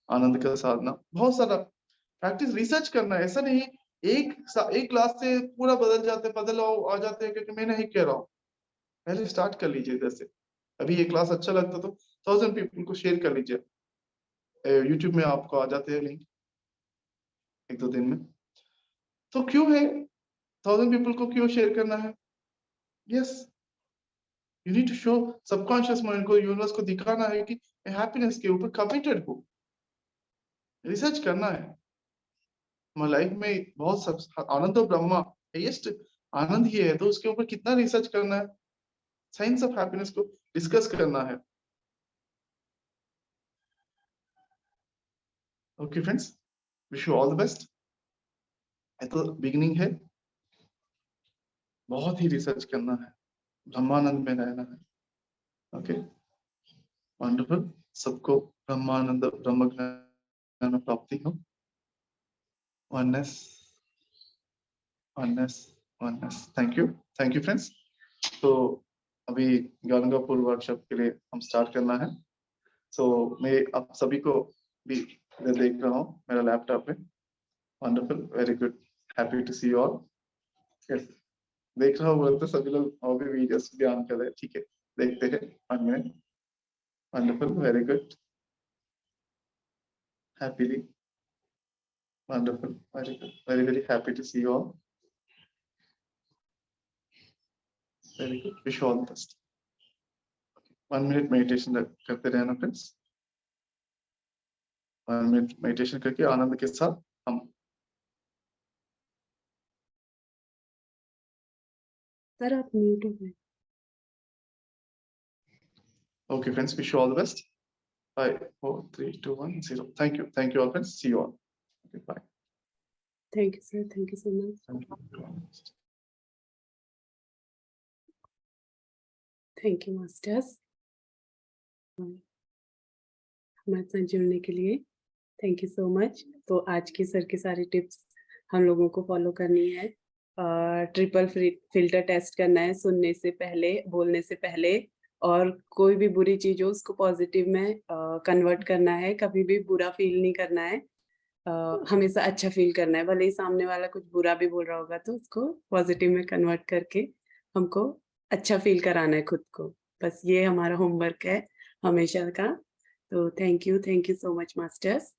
आनंद का साधना बहुत सारा प्रैक्टिस, रिसर्च करना है। ऐसा नहीं एक क्लास से पूरा बदल आ जाते हैं, क्योंकि मैं नहीं कह रहा हूँ। पहले स्टार्ट कर लीजिए। जैसे अभी ये क्लास अच्छा लगता तो 1000 पीपल को शेयर कर लीजिए। यूट्यूब में आपको आ जाते हैं लिंक 1-2 दिन में। तो क्यों है 1000 पीपल को क्यों शेयर करना है? Yes, you need to show subconscious mind को, यूनिवर्स को दिखाना है कि मैं हैप्पीनेस के ऊपर कमिटेड हूँ। रिसर्च करना है। हमारी लाइफ में बहुत सब आनंद और ब्रह्मा हाईएस्ट आनंद ही है, तो उसके ऊपर कितना रिसर्च करना है, साइंस ऑफ हैप्पीनेस को डिस्कस करना है। Okay friends, wish you all the best. तो बिगिनिंग है, बहुत ही रिसर्च करना है, ब्रह्मानंद में रहना है। Okay, wonderful. सबको ब्रह्मानंद, ब्रह्म ज्ञान प्राप्ति हो। oneness। Thank you friends. तो अभी गानगापुर वर्कशॉप के लिए हम स्टार्ट करना है। सो मैं आप सभी को भी देख रहा हूँ मेरा लैपटॉप में। Wonderful, very good, happy to see you all. Yes, देख रहा हूँ बोलते सभी लोग और भी वीडियोस भी ऑन कर रहे हैं। ठीक है, देखते हैं 1 मिनट। Wonderful, very good, happily, wonderful, very good, very happy to see you all. Very good, wish all the best. 1 minute meditation करते रहना फ्रेंड्स। 1 मिनट मेडिटेशन करके आनंद के साथ हम। सर आप म्यूट हो गए। Okay friends, wish you all the best. 5 4 3 2 1 0। Thank you all friends, see you all। Okay, bye। Thank you sir, thank you so much. Thank you masters हमारे साथ जुड़ने के लिए। Thank you so much. तो आज की सर की सारी टिप्स हम लोगों को फॉलो करनी है। ट्रिपल फिल्टर टेस्ट करना है, सुनने से पहले, बोलने से पहले, और कोई भी बुरी चीज हो उसको पॉजिटिव में कन्वर्ट करना है। कभी भी बुरा फील नहीं करना है, हमेशा अच्छा फील करना है। भले ही सामने वाला कुछ बुरा भी बोल रहा होगा तो उसको पॉजिटिव में कन्वर्ट करके हमको अच्छा फील कराना है खुद को। बस ये हमारा होमवर्क है हमेशा का। तो thank you so much masters.